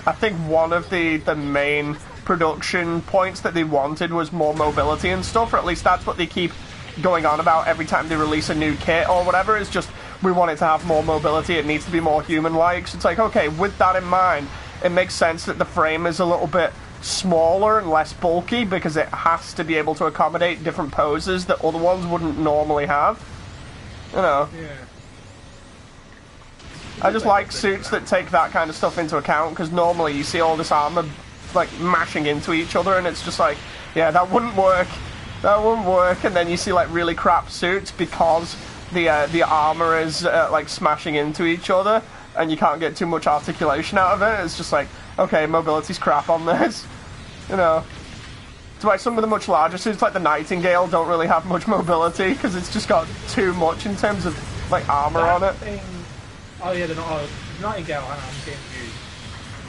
I think one of the main production points that they wanted was more mobility and stuff, or at least that's what they keep going on about every time they release a new kit or whatever, is just we want it to have more mobility, it needs to be more human-like. So it's like, okay, with that in mind, it makes sense that the frame is a little bit smaller and less bulky because it has to be able to accommodate different poses that other ones wouldn't normally have. You know. Yeah. I just like suits that take that kind of stuff into account, because normally you see all this armor like mashing into each other and it's just like, yeah, that wouldn't work. That wouldn't work. And then you see like really crap suits because the armor is like smashing into each other and you can't get too much articulation out of it. It's just like, okay, mobility's crap on this. You know. It's why some of the much larger suits like the Nightingale don't really have much mobility because it's just got too much in terms of like armor on it. Oh yeah, the Nightingale. Hang on, I'm getting confused.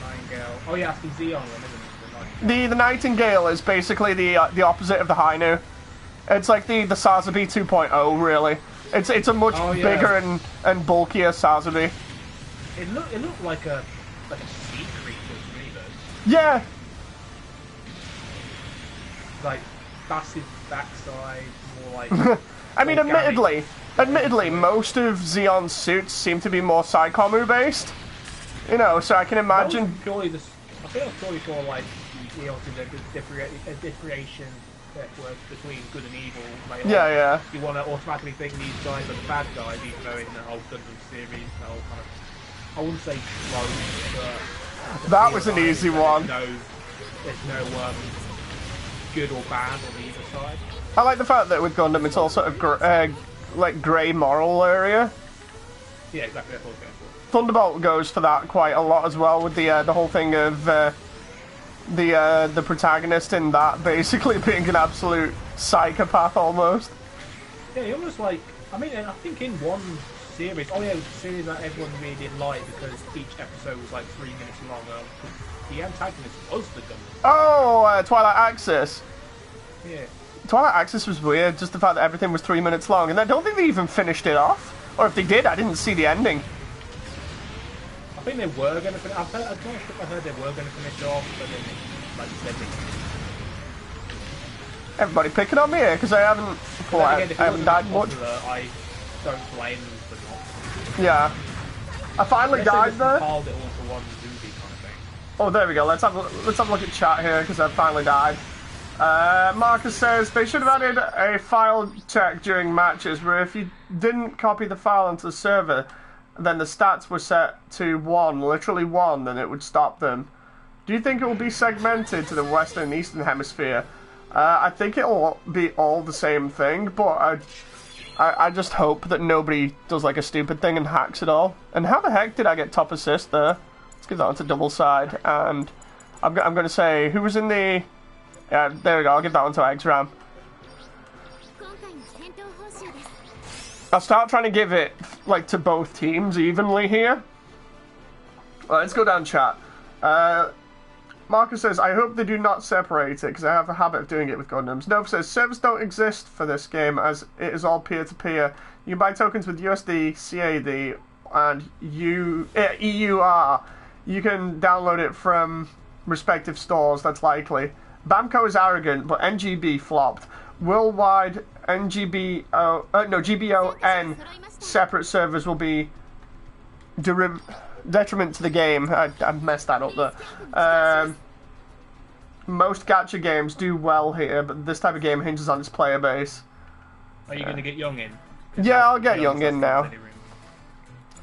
Nightingale. Oh yeah, that's the Xeon one, isn't it? The Nightingale is basically the opposite of the Hainu. It's like the Sazabi 2.0, really. It's a much bigger and bulkier Sazabi. It looked like a sea creature to me though. Yeah. Like massive backside, more like. I mean, Admittedly, most of Xeon's suits seem to be more Psychomu based. You know, so I can imagine. I think I was purely for like the ultimate differentiation that works between good and evil. Like, yeah. You want to automatically think these guys are the bad guys, even though in the whole Gundam series, the whole kind of, I wouldn't say clone, but that was an easy one. There's no good or bad on either side. I like the fact that with Gundam it's all sort of like grey moral area. Yeah, exactly. That's what I was going for. Thunderbolt goes for that quite a lot as well, with the whole thing of the protagonist in that basically being an absolute psychopath almost. Yeah, he almost like, I mean, I think in one series, the series that everyone really didn't like because each episode was like 3 minutes long. The antagonist was the Gundam. Oh, Twilight Axis. Yeah. Twilight Axis was weird, just the fact that everything was 3 minutes long, and I don't think they even finished it off. Or if they did, I didn't see the ending. I think they were going to finish. I heard they were going to finish it off, but then like you said, everybody picking on me here because I haven't. I haven't died much. I don't blame them for not. Yeah, I finally died there. Compiled it all for one movie kind of thing. Oh, there we go. Let's have a look at chat here because I finally died. Marcus says they should have added a file check during matches where if you didn't copy the file onto the server, then the stats were set to 1, literally 1, then it would stop them. Do you think it will be segmented to the Western and Eastern Hemisphere? I think it'll be all the same thing, but I just hope that nobody does like a stupid thing and hacks it all. And how the heck did I get top assist there? Let's give that one to double side, and I'm going to say, who was in the... Yeah, there we go, I'll give that one to Exram. I'll start trying to give it, like, to both teams evenly here. Well, let's go down chat. Marcus says, I hope they do not separate it, because I have a habit of doing it with Gundams. Nova says, servers don't exist for this game, as it is all peer-to-peer. You can buy tokens with USD, CAD, and EUR. You can download it from respective stores, that's likely. Bamco is arrogant, but NGB flopped. Worldwide GBON separate servers will be detriment to the game. I messed that up there. Most gacha games do well here, but this type of game hinges on its player base. Are you going to get Young in? Yeah, I'll get Young in now.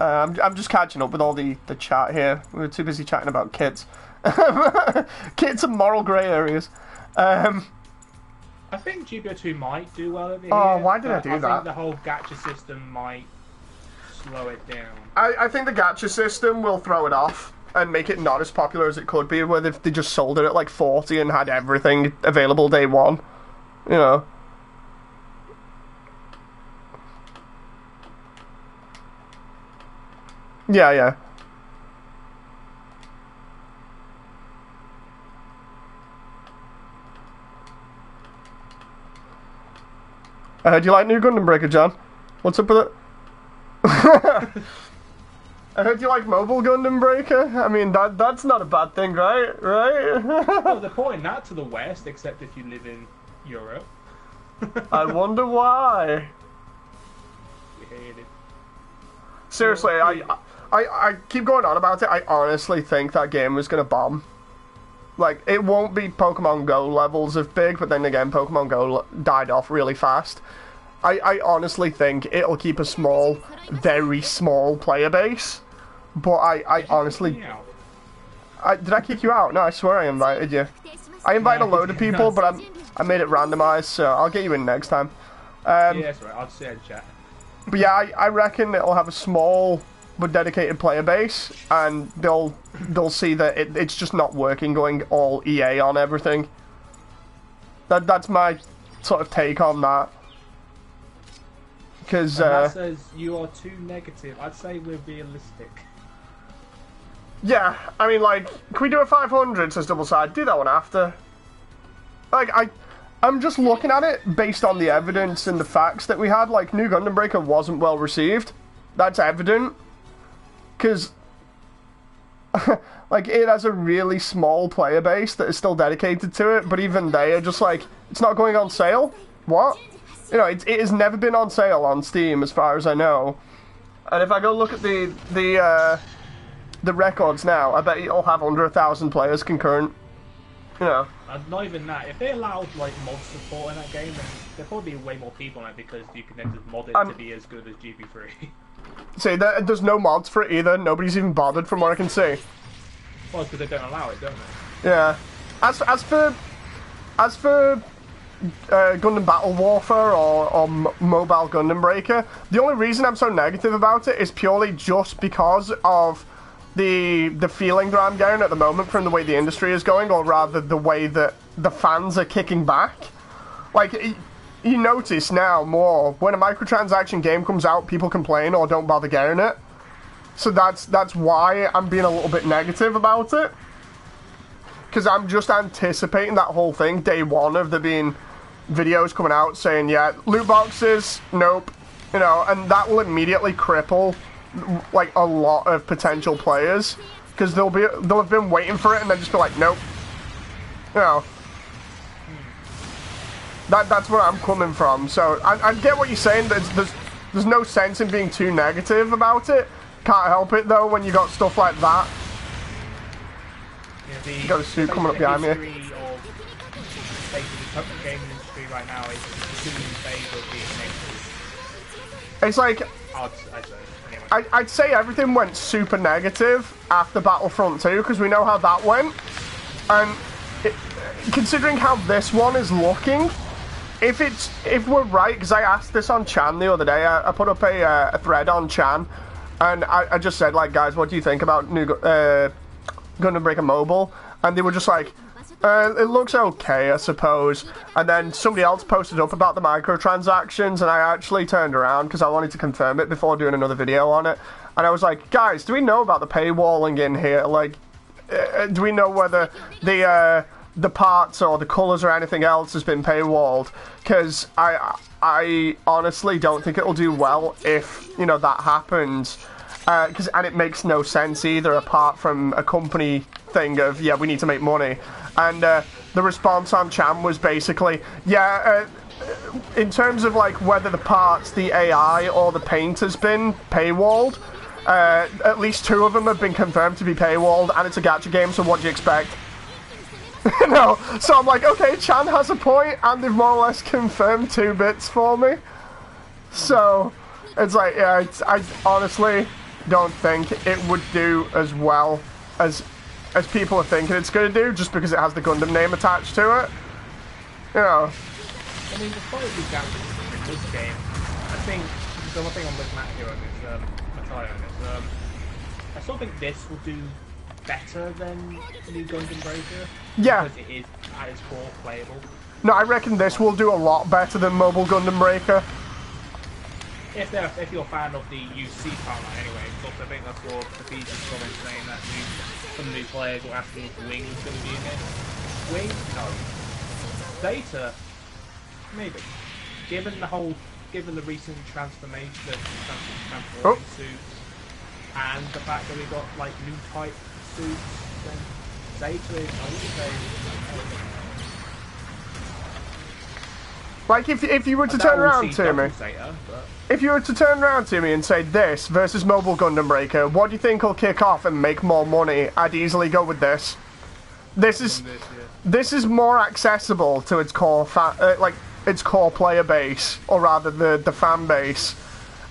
I'm just catching up with all the chat here. We were too busy chatting about kits. Kits and moral grey areas. I think GBO2 might do well over here. Oh, why did I do that? I think the whole gacha system might slow it down. I think the gacha system will throw it off and make it not as popular as it could be, where they just sold it at like 40 and had everything available day one. You know. Yeah. Do you like New Gundam Breaker, John? What's up with it? I heard you like Mobile Gundam Breaker. I mean, that's not a bad thing, right? Well, they're porting that to the West, except if you live in Europe. I wonder why. We hate it. seriously, I keep going on about it. I honestly think that game is gonna bomb. Like, it won't be Pokemon Go levels of big, but then again, Pokemon Go died off really fast. I honestly think it'll keep a small, very small player base, but I honestly... did I kick you out? No, I swear I invited you. I invited a load of people, but I made it randomized, so I'll get you in next time. Yeah, that's right. I'll just say in chat. But yeah, I reckon it'll have a small but dedicated player base, and they'll see that it's just not working going all EA on everything. That's my sort of take on that. Because that says you are too negative. I'd say we're realistic. Yeah, I mean, like, can we do a 500? Says Double Side. Do that one after. Like, I'm just looking at it based on the evidence and the facts that we had. Like, New Gundam Breaker wasn't well received. That's evident. Because, like, it has a really small player base that is still dedicated to it, but even they are just like, it's not going on sale? What? You know, it has never been on sale on Steam, as far as I know. And if I go look at the records now, I bet it'll have under 1,000 players concurrent. You know. Not even that. If they allowed like mod support in that game, then there'd probably be way more people on it because you can then just mod it to be as good as GB3. See, there's no mods for it either. Nobody's even bothered, from what I can see. Well, because they don't allow it, don't they? Yeah. As for Gundam Battle Warfare or Mobile Gundam Breaker, the only reason I'm so negative about it is purely just because of the feeling that I'm getting at the moment from the way the industry is going, or rather the way that the fans are kicking back. Like, you notice now more, when a microtransaction game comes out, people complain or don't bother getting it. So that's why I'm being a little bit negative about it. Because I'm just anticipating that whole thing, day one of there being videos coming out saying, yeah, loot boxes, nope. You know, and that will immediately cripple like a lot of potential players, because they'll have been waiting for it and then just be like, nope. You know, that's where I'm coming from. So I get what you're saying. There's no sense in being too negative about it. Can't help it though when you got stuff like that. Yeah, you got a suit coming up behind me. Basically, the gaming industry right now is too in favour of being negative. It's like, I'd say everything went super negative after Battlefront 2, because we know how that went. And considering how this one is looking, if we're right, because I asked this on Chan the other day, I put up a thread on Chan, and I just said, like, guys, what do you think about new Gundam Breaker Mobile? And they were just like, it looks okay, I suppose. And then somebody else posted up about the microtransactions, and I actually turned around because I wanted to confirm it before doing another video on it. And I was like, guys, do we know about the paywalling in here? Like, do we know whether the parts or the colours or anything else has been paywalled? Because I honestly don't think it'll do well if, you know, that happens. And it makes no sense either, apart from a company thing of, yeah, we need to make money. And the response on Chan was basically, yeah, in terms of like whether the parts, the AI, or the paint has been paywalled, at least 2 of them have been confirmed to be paywalled, and it's a gacha game, so what do you expect? No, so I'm like, okay, Chan has a point, and they've more or less confirmed 2 bits for me. So, it's like, yeah, I honestly don't think it would do as well as people are thinking it's going to do, just because it has the Gundam name attached to it. You know. I mean, there's probably gaps in this game. I think the one thing I'm with Matt here on this, I still think this will do better than New Gundam Breaker. Yeah. Because it is, at its core, playable. No, I reckon this will do a lot better than Mobile Gundam Breaker. If you're a fan of the UC timeline anyway, because I think that's what the feature comment saying that some new players will ask if Wing's going to be in it. Wing? No. Data? Maybe. Given the recent transformation, transforming suits, and the fact that we got like new type suits, then Data is, I would say, Like, if you were to turn around to me... If you were to turn around to me and say this versus Mobile Gundam Breaker, what do you think will kick off and make more money? I'd easily go with this. This is more accessible to its core its core player base, or rather the fan base,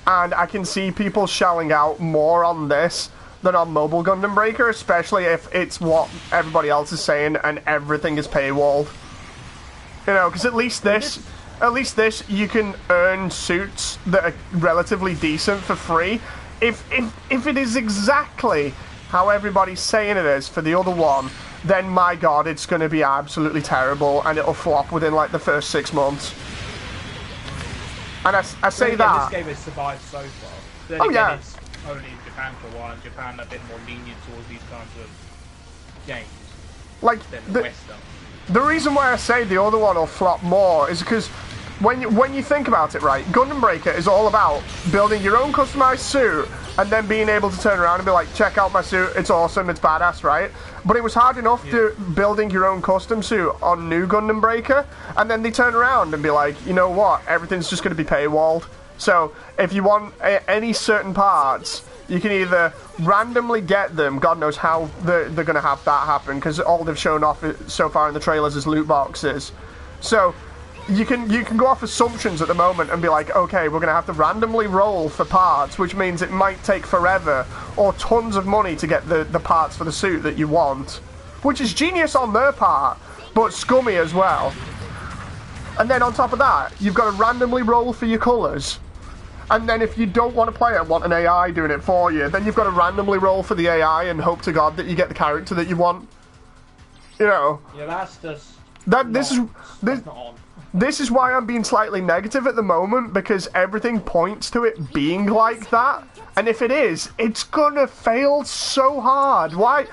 and I can see people shelling out more on this than on Mobile Gundam Breaker, especially if it's what everybody else is saying and everything is paywalled. You know, because at least this you can earn suits that are relatively decent for free. If it is exactly how everybody's saying it is for the other one, then my god, it's going to be absolutely terrible and it'll flop within like the first 6 months. And I say that. This game has survived so far. Then Oh yeah. It's only in Japan for a while, and Japan a bit more lenient towards these kinds of games Like than the West stuff. the reason why I say the other one will flop more is because when you think about it, right, Gundam Breaker is all about building your own customized suit and then being able to turn around and be like, check out my suit, it's awesome, it's badass, right? But it was hard enough to building your own custom suit on New Gundam Breaker, and then they turn around and be like, you know what, everything's just going to be paywalled. So if you want any certain parts, you can either randomly get them, God knows how they're going to have that happen, because all they've shown off so far in the trailers is loot boxes. So you can go off assumptions at the moment and be like, okay, we're going to have to randomly roll for parts, which means it might take forever or tons of money to get the parts for the suit that you want, which is genius on their part, but scummy as well. And then on top of that, you've got to randomly roll for your colours. And then if you don't want to play it, want an AI doing it for you, then you've got to randomly roll for the AI and hope to God that you get the character that you want. You know. Yeah, that's just This is why I'm being slightly negative at the moment, because everything points to it being like that. And if it is, it's gonna fail so hard. Why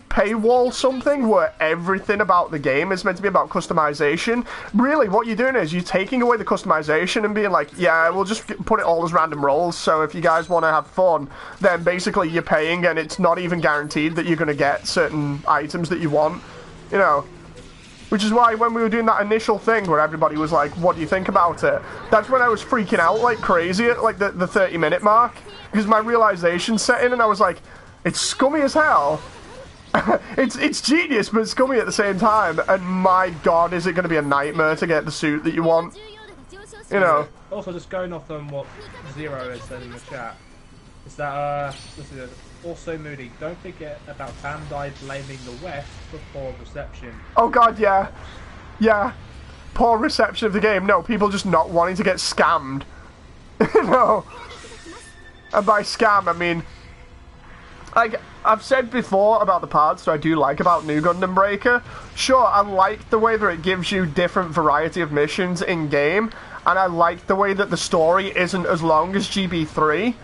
paywall something where everything about the game is meant to be about customization? Really, what you're doing is you're taking away the customization and being like, yeah, we'll just put it all as random rolls, so if you guys want to have fun, then basically you're paying and it's not even guaranteed that you're going to get certain items that you want, you know. Which is why when we were doing that initial thing where everybody was like, what do you think about it? That's when I was freaking out like crazy at like the 30-minute mark, because my realization set in and I was like, it's scummy as hell. it's genius, but scummy at the same time. And my god, is it going to be a nightmare to get the suit that you want? You know. Also, just going off on what Zero has said in the chat, is that also Moody, don't forget about Bandai blaming the West for poor reception. Oh god, yeah. Yeah. Poor reception of the game. No, people just not wanting to get scammed. No. And by scam, I mean, like, I've said before about the parts that I do like about New Gundam Breaker. Sure, I like the way that it gives you different variety of missions in-game, and I like the way that the story isn't as long as GB3.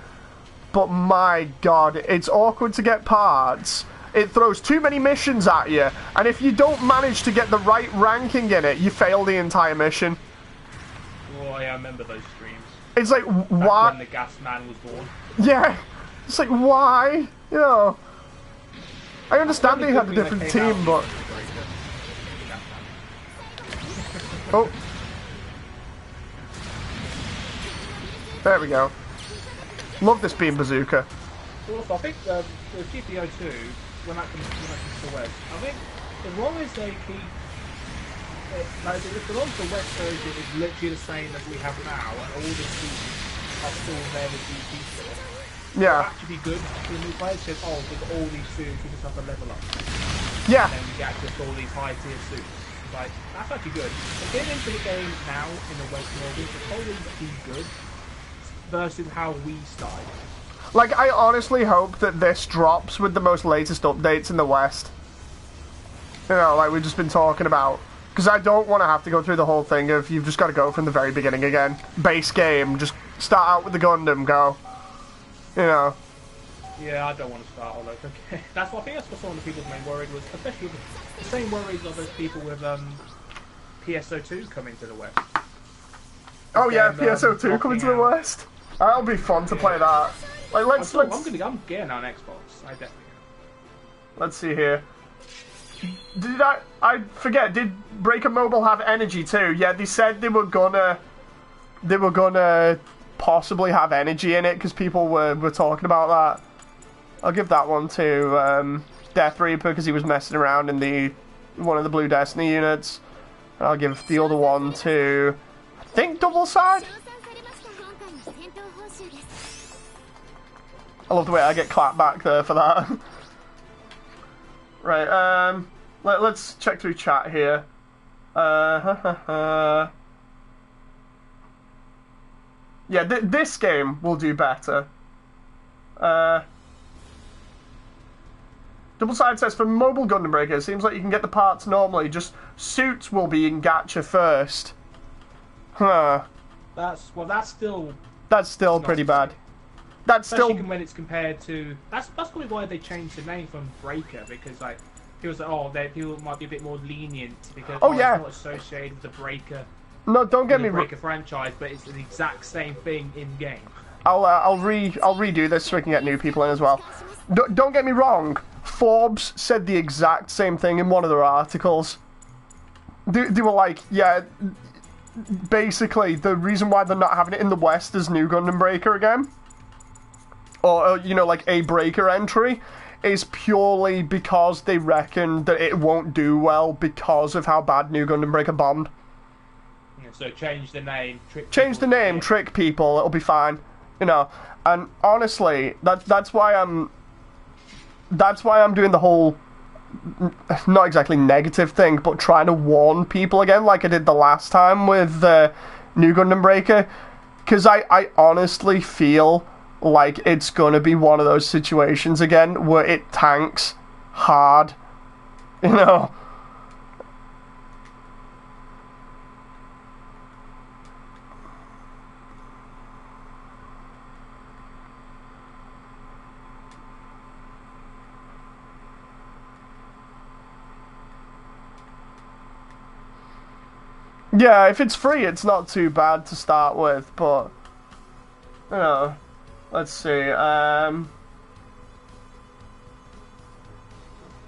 But my god, it's awkward to get parts. It throws too many missions at you, and if you don't manage to get the right ranking in it, you fail the entire mission. Oh yeah, I remember those streams. It's like, Back why? when the gas man was born. Yeah, it's like, why? You know, I understand they had a different team, but... Oh. There we go. Love this beam bazooka. Also, I think the GPO 2, when that comes to the West, I think as long as they keep like, as long as the West version is literally the same as we have now, and all the suits are still there with GP stuff, Yeah. it'll actually be good for the new players. Because we've got all these suits, we just have to level up. Yeah. And then we get access to all these high tier suits. Like, that's actually good. But getting into the game now in the Western audience will probably be good versus how we started. Like, I honestly hope that this drops with the most latest updates in the West. You know, like we've just been talking about. Because I don't want to have to go through the whole thing of you've just got to go from the very beginning again. Base game, just start out with the Gundam, go. You know. Yeah, I don't want to start all over again. That's what I think that's what some of the people's main worry was, especially with the same worries of those people with PSO2 coming to the West. Oh yeah, PSO2 coming to the West. That'll be fun to play that. Like, I'm getting on Xbox. I definitely am. Let's see here. I forget, did Breaker Mobile have energy too? Yeah, they said they were gonna possibly have energy in it because people were talking about that. I'll give that one to Death Reaper because he was messing around in one of the Blue Destiny units. And I'll give the other one to, I think, Double Side? I love the way I get clapped back there for that. Right, let's check through chat here. Yeah, this game will do better. Double Side says, for mobile Gundam Breaker, it seems like you can get the parts normally, just suits will be in gacha first. Huh. That's still pretty bad. That's especially still when it's compared to that's probably why they changed the name from Breaker, because like people say, oh, people might be a bit more lenient because yeah, it's not associated with the Breaker. No, don't get me wrong. Breaker franchise, but it's the exact same thing in game. I'll redo this so we can get new people in as well. Don't get me wrong. Forbes said the exact same thing in one of their articles. They were like, yeah, basically the reason why they're not having it in the West is New Gundam Breaker again, or you know, like a Breaker entry, is purely because they reckon that it won't do well because of how bad New Gundam Breaker bombed. Yeah, so change the name. Trick people. It'll be fine, you know. And honestly, that's why I'm doing the whole, not exactly negative thing, but trying to warn people again, like I did the last time with New Gundam Breaker, because I honestly feel like it's gonna be one of those situations again where it tanks hard, you know. Yeah, if it's free, it's not too bad to start with, but, you know, let's see,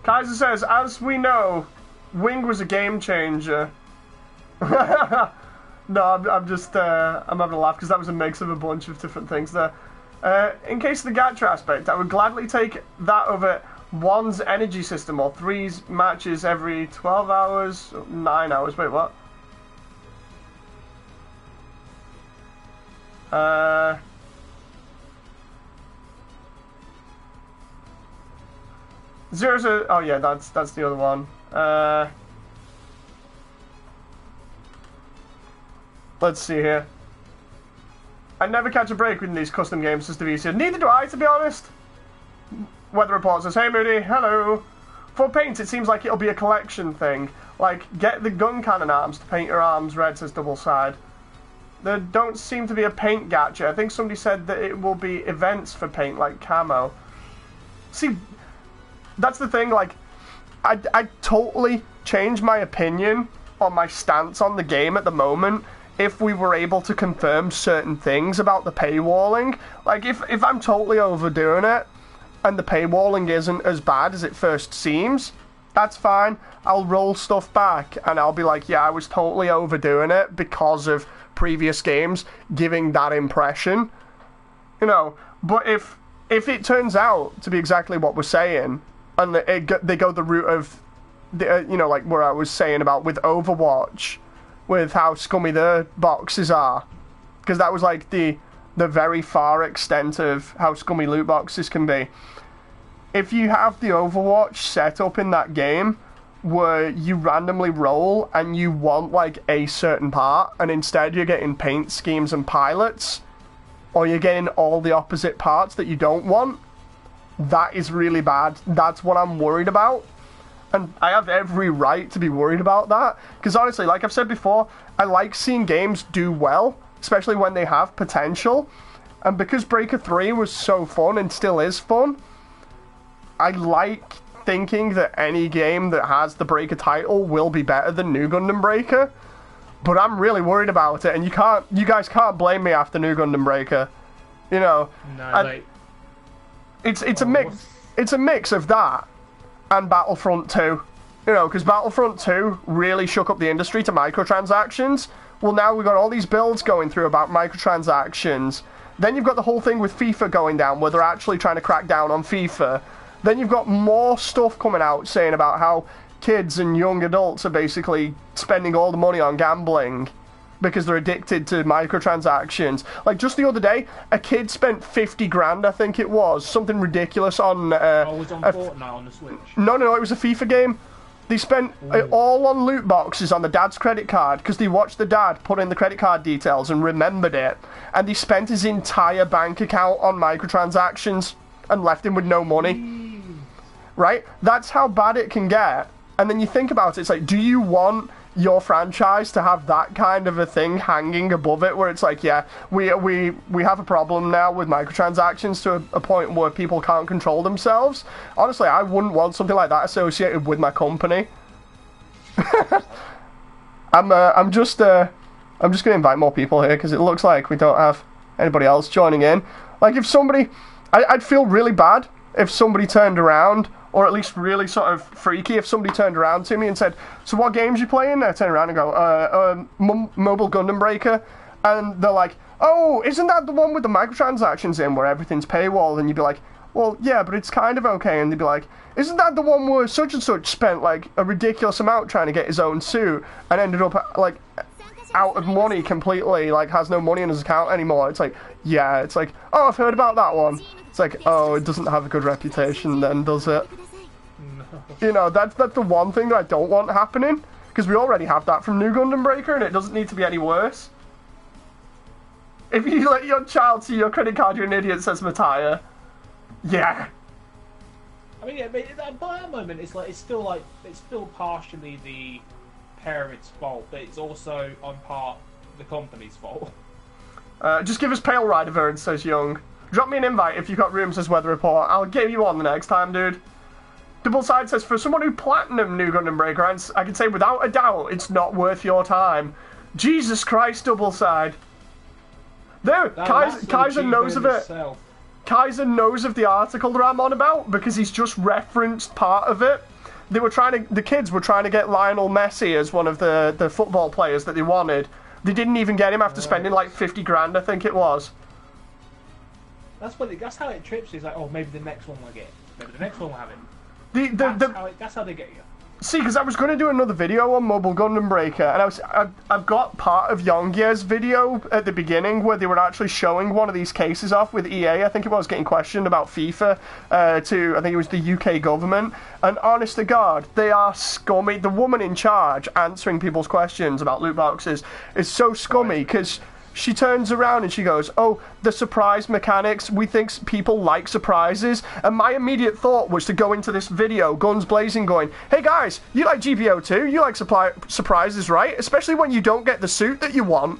Kaiser says, as we know, Wing was a game changer. No, I'm just, I'm having a laugh because that was a mix of a bunch of different things there. In case of the gacha aspect, I would gladly take that over one's energy system, or 3 matches every 12 hours, 9 hours, wait, what? Oh yeah, that's the other one. Let's see here. I never catch a break with these custom games, says Devisia. Neither do I, to be honest. Weather Report says, hey Moody, hello. For paint, it seems like it'll be a collection thing. Like, get the gun cannon arms to paint your arms red, says Double Side. There don't seem to be a paint gacha. I think somebody said that it will be events for paint, like camo. See, that's the thing, like, I totally changed my opinion on my stance on the game at the moment if we were able to confirm certain things about the paywalling. Like, if I'm totally overdoing it, and the paywalling isn't as bad as it first seems, that's fine. I'll roll stuff back, and I'll be like, yeah, I was totally overdoing it because of previous games giving that impression, you know. But if it turns out to be exactly what we're saying, and they go the route of you know, like where I was saying about with Overwatch, with how scummy the boxes are, because that was like the very far extent of how scummy loot boxes can be. If you have the Overwatch set up in that game where you randomly roll and you want like a certain part, and instead you're getting paint schemes and pilots, or you're getting all the opposite parts that you don't want, that is really bad. That's what I'm worried about, and I have every right to be worried about that, because honestly, like I've said before, I like seeing games do well, especially when they have potential, and because Breaker 3 was so fun and still is fun, I like thinking that any game that has the Breaker title will be better than New Gundam Breaker, but I'm really worried about it, and you guys can't blame me after New Gundam Breaker, you know. No, like, it's a mix of that and Battlefront 2, You know, because Battlefront 2 really shook up the industry to microtransactions. Well, now we've got all these builds going through about microtransactions. Then you've got the whole thing with FIFA going down, where they're actually trying to crack down on FIFA. Then you've got more stuff coming out saying about how kids and young adults are basically spending all the money on gambling because they're addicted to microtransactions. Like, just the other day, a kid spent 50 grand, I think it was, something ridiculous on... oh, it's on Fortnite on the Switch. No, it was a FIFA game. They spent it all on loot boxes on the dad's credit card because they watched the dad put in the credit card details and remembered it. And they spent his entire bank account on microtransactions and left him with no money. Right? That's how bad it can get. And then you think about it, it's like, do you want your franchise to have that kind of a thing hanging above it, where it's like, yeah, we have a problem now with microtransactions to a point where people can't control themselves? Honestly, I wouldn't want something like that associated with my company. I'm just gonna invite more people here because it looks like we don't have anybody else joining in. Like, if somebody, I'd feel really bad if somebody turned around, or at least really sort of freaky if somebody turned around to me and said, so what games you playing? I turn around and go, Mobile Gundam Breaker. And they're like, oh, isn't that the one with the microtransactions in where everything's paywall? And you'd be like, well, yeah, but it's kind of okay. And they'd be like, isn't that the one where such and such spent like a ridiculous amount trying to get his own suit and ended up like out of money completely, like has no money in his account anymore? It's like, yeah. It's like, oh, I've heard about that one. It's like, oh, it doesn't have a good reputation then, does it? No. You know, that's the one thing that I don't want happening, because we already have that from New Gundam Breaker, and it doesn't need to be any worse. If you let your child see your credit card, you're an idiot, says Mattia. Yeah. I mean, yeah, but by that moment, it's still partially the parents' fault, but it's also on part the company's fault. Just give us Pale Rider Vern, says Young. Drop me an invite if you've got room, says Weather Report. I'll get you on the next time, dude. Double Side says, for someone who platinum New Gundam Breaker, I can say without a doubt it's not worth your time. Jesus Christ, Double Side. There, Kaiser knows of it. Kaiser knows of the article that I'm on about because he's just referenced part of it. The kids were trying to get Lionel Messi as one of the football players that they wanted. They didn't even get him after spending like 50 grand, I think it was. That's how it trips. It's like, oh, maybe the next one will get it. Maybe the next one will have it. That's how they get you. See, because I was going to do another video on Mobile Gundam Breaker, and I've got part of Yongye's video at the beginning where they were actually showing one of these cases off with EA, I think it was, getting questioned about FIFA to, I think it was the UK government, and honest to God, they are scummy. The woman in charge answering people's questions about loot boxes is so scummy, because she turns around and she goes, oh, the surprise mechanics, we think people like surprises. And my immediate thought was to go into this video, guns blazing, going, hey guys, you like GBO too? You like surprises, right? Especially when you don't get the suit that you want.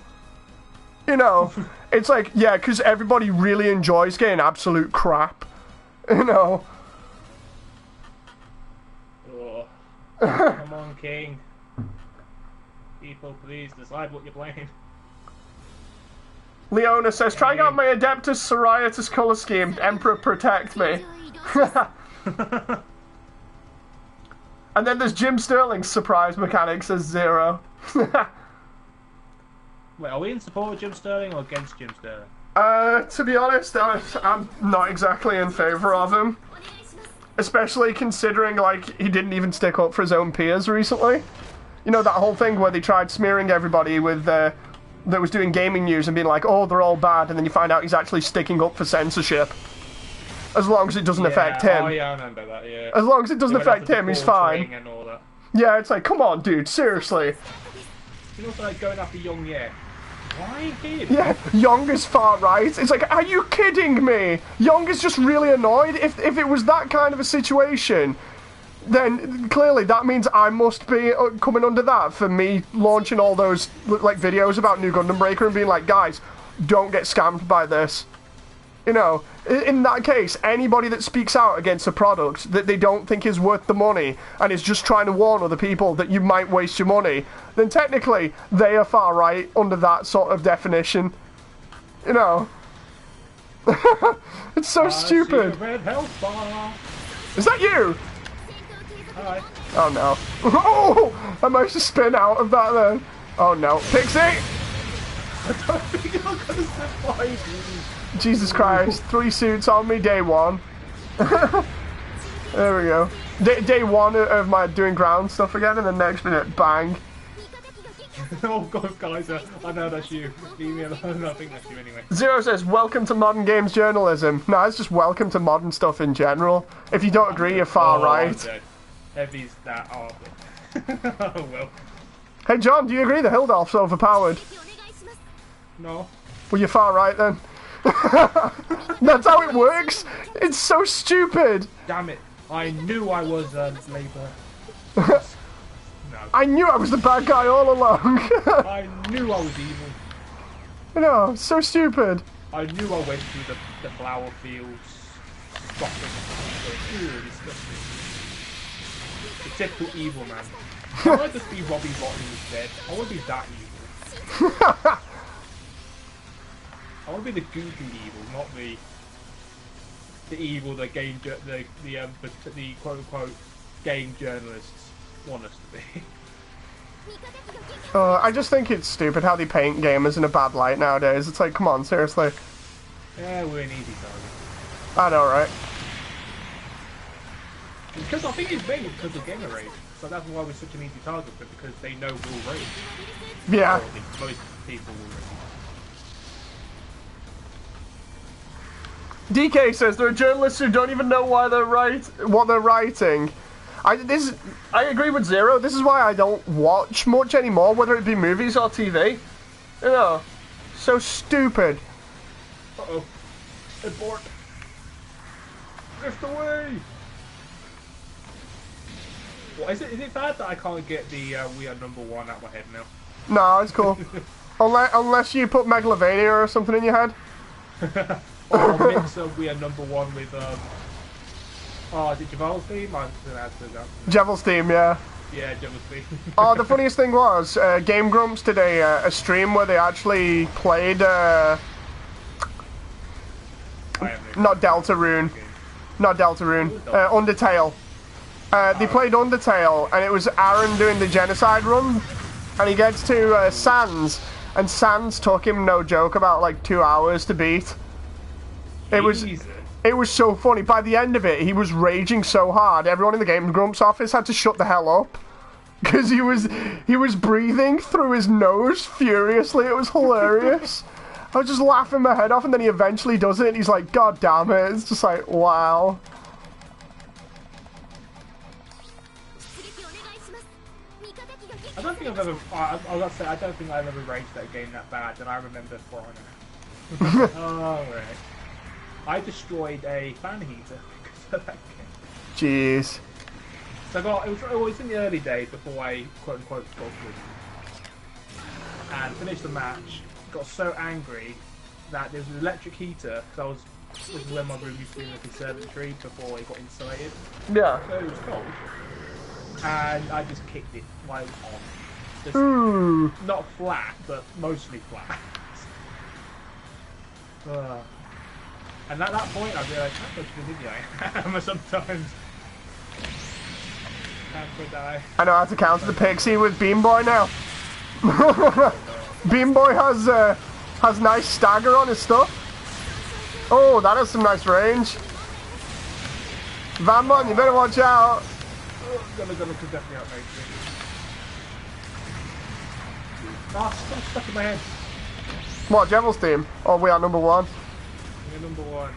You know, it's like, yeah, because everybody really enjoys getting absolute crap. You know. Oh. Come on, King. People, please decide what you're playing. Leona says, trying out my Adeptus Psoriasis colour scheme. Emperor, protect me. And then there's Jim Sterling's surprise mechanics as 0. Wait, are we in support of Jim Sterling or against Jim Sterling? To be honest, I'm not exactly in favour of him. Especially considering, like, he didn't even stick up for his own peers recently. You know, that whole thing where they tried smearing everybody with, that was doing gaming news and being like, oh, they're all bad, and then you find out he's actually sticking up for censorship. As long as it doesn't affect him. Oh, yeah, I remember that, yeah. As long as it doesn't affect him, he's fine. And all that. Yeah, it's like, come on, dude, seriously. He's also like going after Young, yeah. Why him? Yeah, Young is far right. It's like, are you kidding me? Young is just really annoyed. If it was that kind of a situation, then clearly that means I must be coming under that for me launching all those like videos about New Gundam Breaker and being like, guys, don't get scammed by this. You know, in that case, anybody that speaks out against a product that they don't think is worth the money and is just trying to warn other people that you might waste your money, then technically they are far right under that sort of definition. You know. It's so stupid. Red health bar. Is that you? Hi. Oh no. Oh! I managed to spin out of that then. Oh no. Pixie! I don't think I'm gonna survive. Jesus Christ. 3 suits on me, day 1. There we go. Day 1 of my doing ground stuff again, and then next minute, bang. Oh god, guys, I know that's you. Leave me alone. No, I think that's you anyway. Zero says, welcome to modern games journalism. No, it's just welcome to modern stuff in general. If you don't agree, you're far right. Heavy's that hard. Oh well. Hey John, do you agree the Hildolf's overpowered? No. Well, you're far right then. That's how it works. It's so stupid. Damn it. I knew I was Labour. No. I knew I was the bad guy all along. I knew I was evil. No, so stupid. I knew I went through the flower fields, stopping people. Ew, disgusting. The typical evil man. I want to just be Robbie Rotten instead. I want to be that evil. I want to be the goofy evil, not the evil the quote unquote game journalists want us to be. I just think it's stupid how they paint gamers in a bad light nowadays. It's like, come on, seriously. Yeah, we're an easy target. I know, right? Because I think it's mainly because of gamer rage. So that's why we're such an easy target, but because they know we'll rage. Yeah. Or at least most people will rage. DK says there are journalists who don't even know why they're what they're writing. I agree with Zero. This is why I don't watch much anymore, whether it be movies or TV. You know, so stupid. Uh-oh. Abort. Drift away. What, is it bad that I can't get the we are number 1 out of my head now? No, it's cool. unless you put Megalovania or something in your head. Or mix up we are number 1 with oh, is it Javal's theme? I'm just gonna add to that. Javel's theme, yeah. Yeah, Javal's theme. Oh, the funniest thing was Game Grumps did a stream where they actually played not Deltarune, Undertale. They played Undertale, and it was Aaron doing the genocide run, and he gets to Sans, and Sans took him, no joke, about like 2 hours to beat. It was so funny. By the end of it, he was raging so hard. Everyone in the Game Grumps office had to shut the hell up because he was breathing through his nose furiously. It was hilarious. I was just laughing my head off, and then he eventually does it, and he's like, "God damn it!" It's just like, wow. I don't think I've ever. I gotta say, I don't think I've ever raged that game that bad, and I remember throwing it. Oh right. I destroyed a fan heater because of that game. Jeez. So it was in the early days before I quote unquote got through. And finished the match. Got so angry that there was an electric heater because this is where my room used to be in the conservatory before it got insulated. Yeah. So it was cold. And I just kicked it while it was on. Just not flat, but mostly flat. And at that point, I'd be like, how much of an idiot I am sometimes. Can't die. I know how to counter the Pixie with Beam Boy now. Beam Boy has nice stagger on his stuff. Oh, that has some nice range. Vanbon, you better watch out. Gonna definitely outrage me. Ah, still stuck in my head. What, Devil's team? Oh, we are number 1. You're number 1.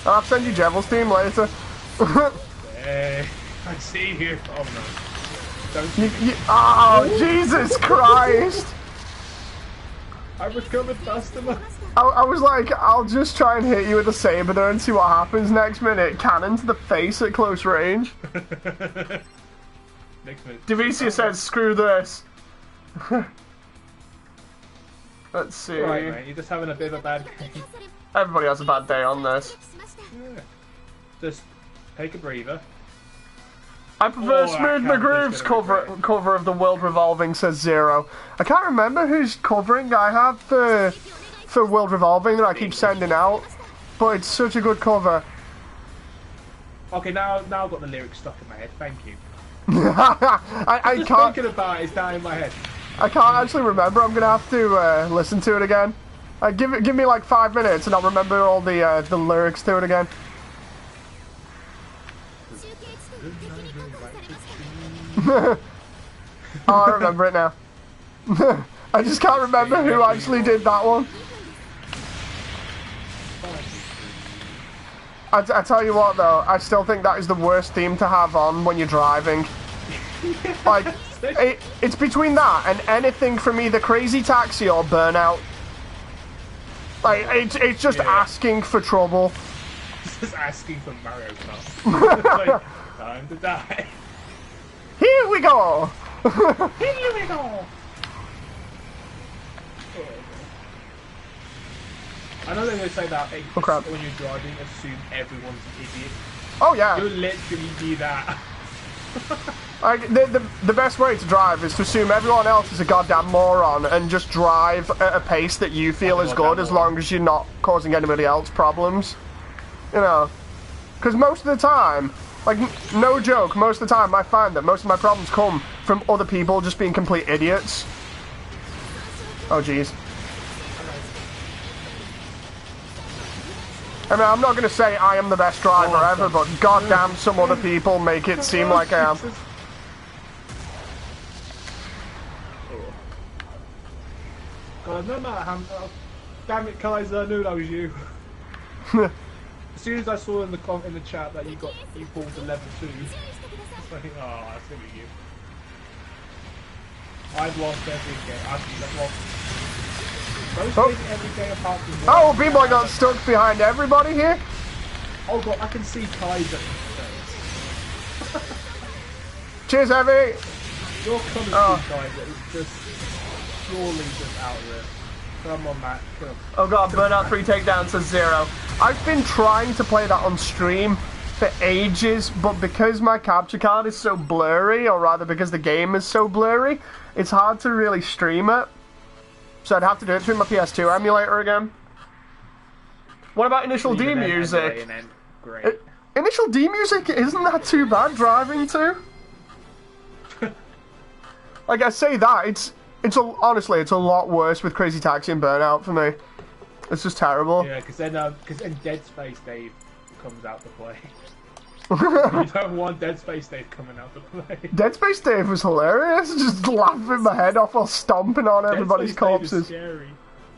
I'll send you Devil's team later. Hey, I see you. Oh no. Don't oh, Jesus Christ! I was coming faster, man. I was like, I'll just try and hit you with a saber there and see what happens. Next minute, cannon to the face at close range. Next minute. Devicia says, screw this. Let's see. Right, mate, you're just having a bit of a bad game. Everybody has a bad day on this. Yeah. Just take a breather. I prefer Smooth McGroove's cover of The World Revolving, says Zero. I can't remember whose covering I have for World Revolving that I keep sending out, but it's such a good cover. Okay, now I've got the lyrics stuck in my head. Thank you. I Just can't. thinking about it, it's down in my head. I can't actually remember. I'm gonna have to listen to it again. Give me like 5 minutes, and I'll remember all the lyrics to it again. Oh, I remember it now. I just can't remember who actually did that one. I tell you what though, I still think that is the worst theme to have on when you're driving. Like, it's between that and anything from either Crazy Taxi or Burnout. Like, it's just asking for trouble. It's just asking for Mario Kart. Like, time to die. Here we go! Here we go! I know they're going to say that when you're driving, assume everyone's an idiot. Oh yeah. You'll literally be that. Like, the best way to drive is to assume everyone else is a goddamn moron and just drive at a pace that you feel is good as long as you're not causing anybody else problems. You know? Because most of the time, like, no joke, most of the time I find that most of my problems come from other people just being complete idiots. Oh jeez. I mean, I'm not going to say I am the best driver ever, but goddamn some other people make it seem like I am. God, no matter how... damn it, Kaiser, I knew that was you. As soon as I saw in the chat that you pulled the level 2, I was like, oh, that's going to be you. I've lost every game. I've lost... every game apart from one. Oh, B-Boy got stuck behind everybody here? Oh god, I can see Kaiser. Cheers, Heavy! Your commentary, Kaiser, is just purely just out of it. Come on, Matt. Come on. Oh god, Burnout 3 takedown says 0. I've been trying to play that on stream for ages, but because my capture card is so blurry, or rather because the game is so blurry, it's hard to really stream it. So I'd have to do it through my PS2 emulator again. What about Initial D music? Great. Initial D music isn't that too bad driving to? Like I say that, honestly it's a lot worse with Crazy Taxi and Burnout for me. It's just terrible. Yeah, because then Dead Space Dave comes out to play. You don't want Dead Space Dave coming out to play. Dead Space Dave was hilarious, just laughing my head off while stomping on everybody's corpses. Dave is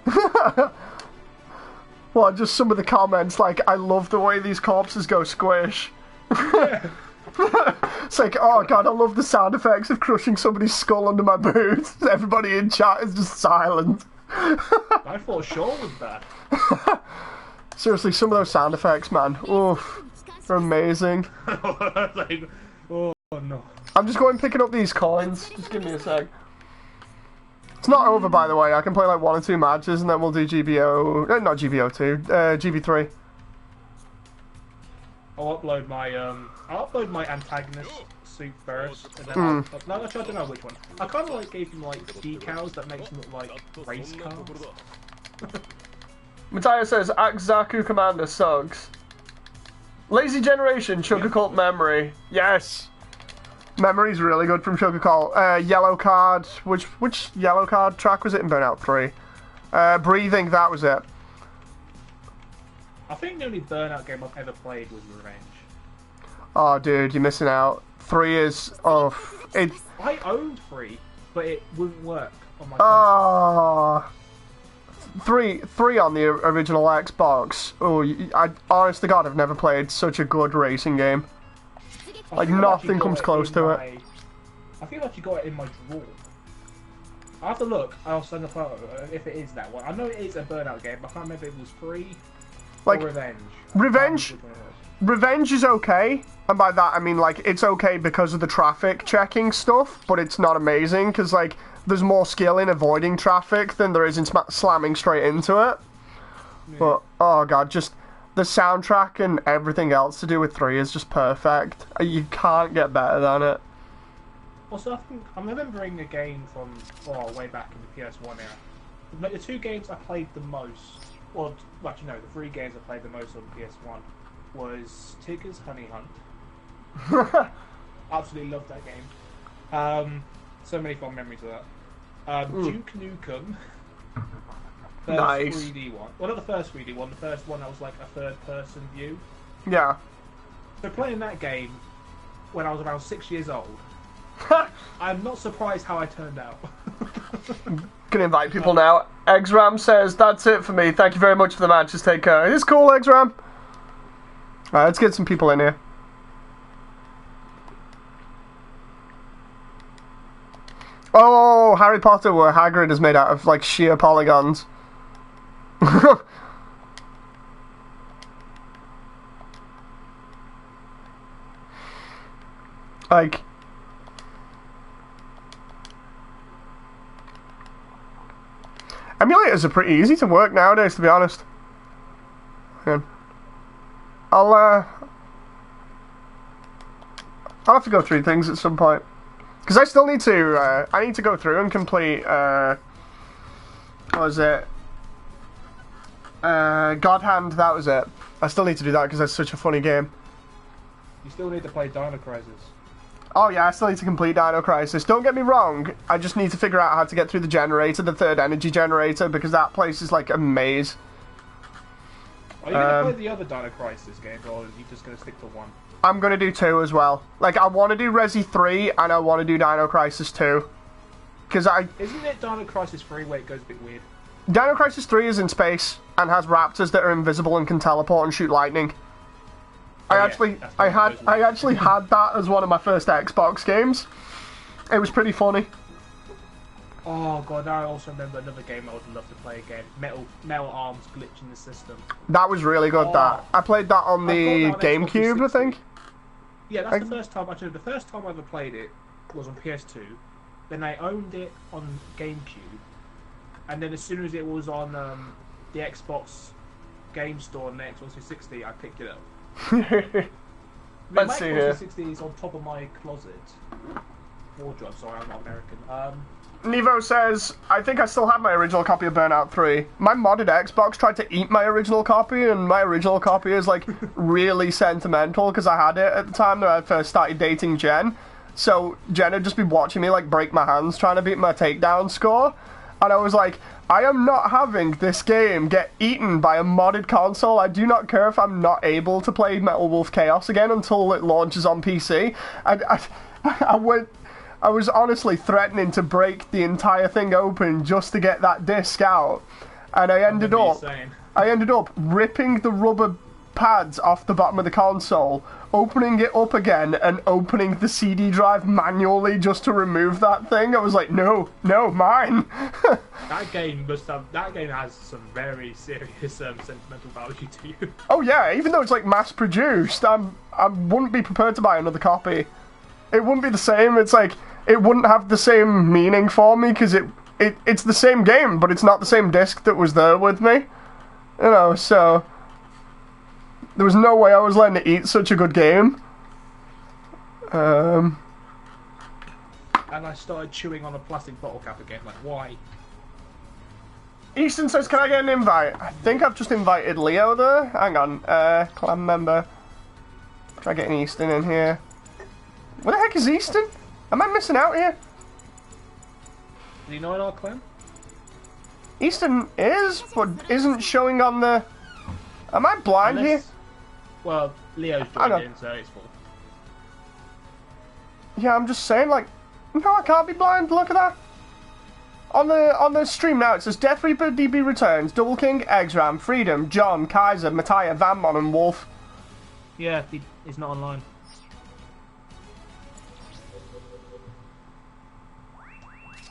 scary. Well, just some of the comments like, I love the way these corpses go squish. Yeah. It's like, oh god, I love the sound effects of crushing somebody's skull under my boots. Everybody in chat is just silent. I thought Sean was bad. Seriously, some of those sound effects, man. Oof. They're amazing. Like, oh no. I'm just going picking up these coins. Just give me a sec. It's not over, by the way. I can play like 1 or 2 matches and then we'll do GBO... not GBO2. GB3. I'll upload my antagonist suit first, and then no, actually, I don't know which one. I kind of like gave him like decals that makes him look like race cars. Matthias says, Zaku Commander sucks. Lazy Generation, Sugar Cult Memory. Yes. Memory's really good from Sugar Cult. Yellow Card. Which Yellow Card track was it in Burnout 3? Breathing, that was it. I think the only Burnout game I've ever played was Revenge. Oh, dude, you're missing out. 3 is... Oh, it... I own 3, but it wouldn't work on my console. 3 on the original Xbox. Oh, I honest to God, I've never played such a good racing game. Like, nothing comes close to it. I feel like you got it in my drawer. I have to look. I'll send a photo if it is that one. I know it is a Burnout game, but I can't remember if it was 3 like, or Revenge. Revenge is okay, and by that I mean like it's okay because of the traffic checking stuff, but it's not amazing because like there's more skill in avoiding traffic than there is in slamming straight into it. Yeah. But oh god, just the soundtrack and everything else to do with 3 is just perfect. You can't get better than it. Also, I think I'm remembering a game from way back in the PS1 era. But the 2 games I played the most, well, actually no, the 3 games I played the most on the PS1 was Tigger's Honey Hunt. Absolutely loved that game. So many fond memories of that. Duke Nukem. First Nice. 3D one. Well, not the first 3D one. The first one that was like a third-person view. Yeah. So playing that game when I was around 6 years old, I'm not surprised how I turned out. Can invite people now. Exram says, that's it for me. Thank you very much for the matches. Take care. It's cool, Exram. Alright, let's get some people in here. Oh, Harry Potter, where Hagrid is made out of, like, sheer polygons. Like... Emulators are pretty easy to work nowadays, to be honest. Yeah. I'll have to go through things at some point. Because I still need to, I need to go through and complete, what was it? God Hand, that was it. I still need to do that because that's such a funny game. You still need to play Dino Crisis. Oh yeah, I still need to complete Dino Crisis. Don't get me wrong, I just need to figure out how to get through the generator, the third energy generator, because that place is like a maze. Are you going to play the other Dino Crisis games, or are you just going to stick to one? I'm going to do 2 as well. Like, I want to do Resi 3, and I want to do Dino Crisis 2. Because Isn't it Dino Crisis 3 where it goes a bit weird? Dino Crisis 3 is in space, and has raptors that are invisible and can teleport and shoot lightning. I actually had that as one of my first Xbox games. It was pretty funny. Oh god, I also remember another game I would love to play again. Metal Arms glitching the system. That was really good. That I played that on the GameCube, I think. Yeah, that's the first time. Actually, the first time I ever played it was on PS2. Then I owned it on GameCube, and then as soon as it was on the Xbox Game Store and the Xbox 360, I picked it up. Let's see here. My Xbox 360 is on top of my closet wardrobe. Sorry, I'm not American. Nevo says, I think I still have my original copy of Burnout 3. My modded Xbox tried to eat my original copy, and my original copy is, like, really sentimental, because I had it at the time that I first started dating Jen. So Jen would just be watching me, like, break my hands trying to beat my takedown score. And I was like, I am not having this game get eaten by a modded console. I do not care if I'm not able to play Metal Wolf Chaos again until it launches on PC. I was honestly threatening to break the entire thing open just to get that disc out, and I ended up ripping the rubber pads off the bottom of the console, opening it up again, and opening the CD drive manually just to remove that thing. I was like, no, mine. That game has some very serious sentimental value to you. Oh yeah, even though it's like mass produced, I wouldn't be prepared to buy another copy. It wouldn't be the same. It's like, it wouldn't have the same meaning for me, because it's the same game, but it's not the same disc that was there with me. You know, so there was no way I was letting it eat such a good game. And I started chewing on a plastic bottle cap again, like, why? Easton says, can I get an invite? I think I've just invited Leo there. Hang on, clan member. Try getting Easton in here. Where the heck is Easton? Am I missing out here? Do you know in our clan? Easton is, but isn't showing on the... Am I blind here? Well, Leo's joined in, so it's full. Yeah, I'm just saying, like... No, I can't be blind, look at that. On the stream now, it says Death Reaper DB returns, Double King, Exram, Freedom, John, Kaiser, Mattia, Vanmon, and Wolf. Yeah, he's not online.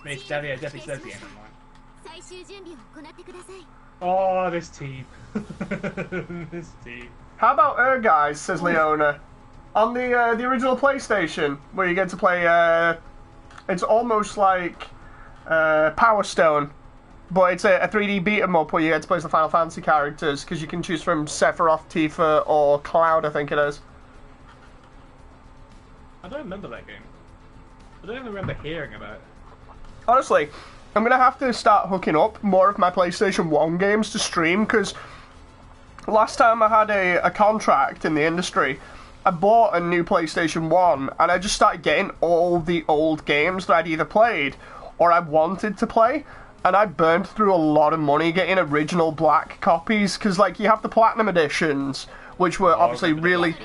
Definitely says he ain't online. Oh, this team. This team. How about guys, says Leona. On the original PlayStation, where you get to play, it's almost like Power Stone, but it's a 3D beat 'em up where you get to play as the Final Fantasy characters, because you can choose from Sephiroth, Tifa, or Cloud, I think it is. I don't remember that game. I don't even remember hearing about it. Honestly, I'm going to have to start hooking up more of my PlayStation 1 games to stream, because last time I had a contract in the industry, I bought a new PlayStation 1 and I just started getting all the old games that I'd either played or I wanted to play, and I burned through a lot of money getting original black copies, because like you have the platinum editions, which were obviously really,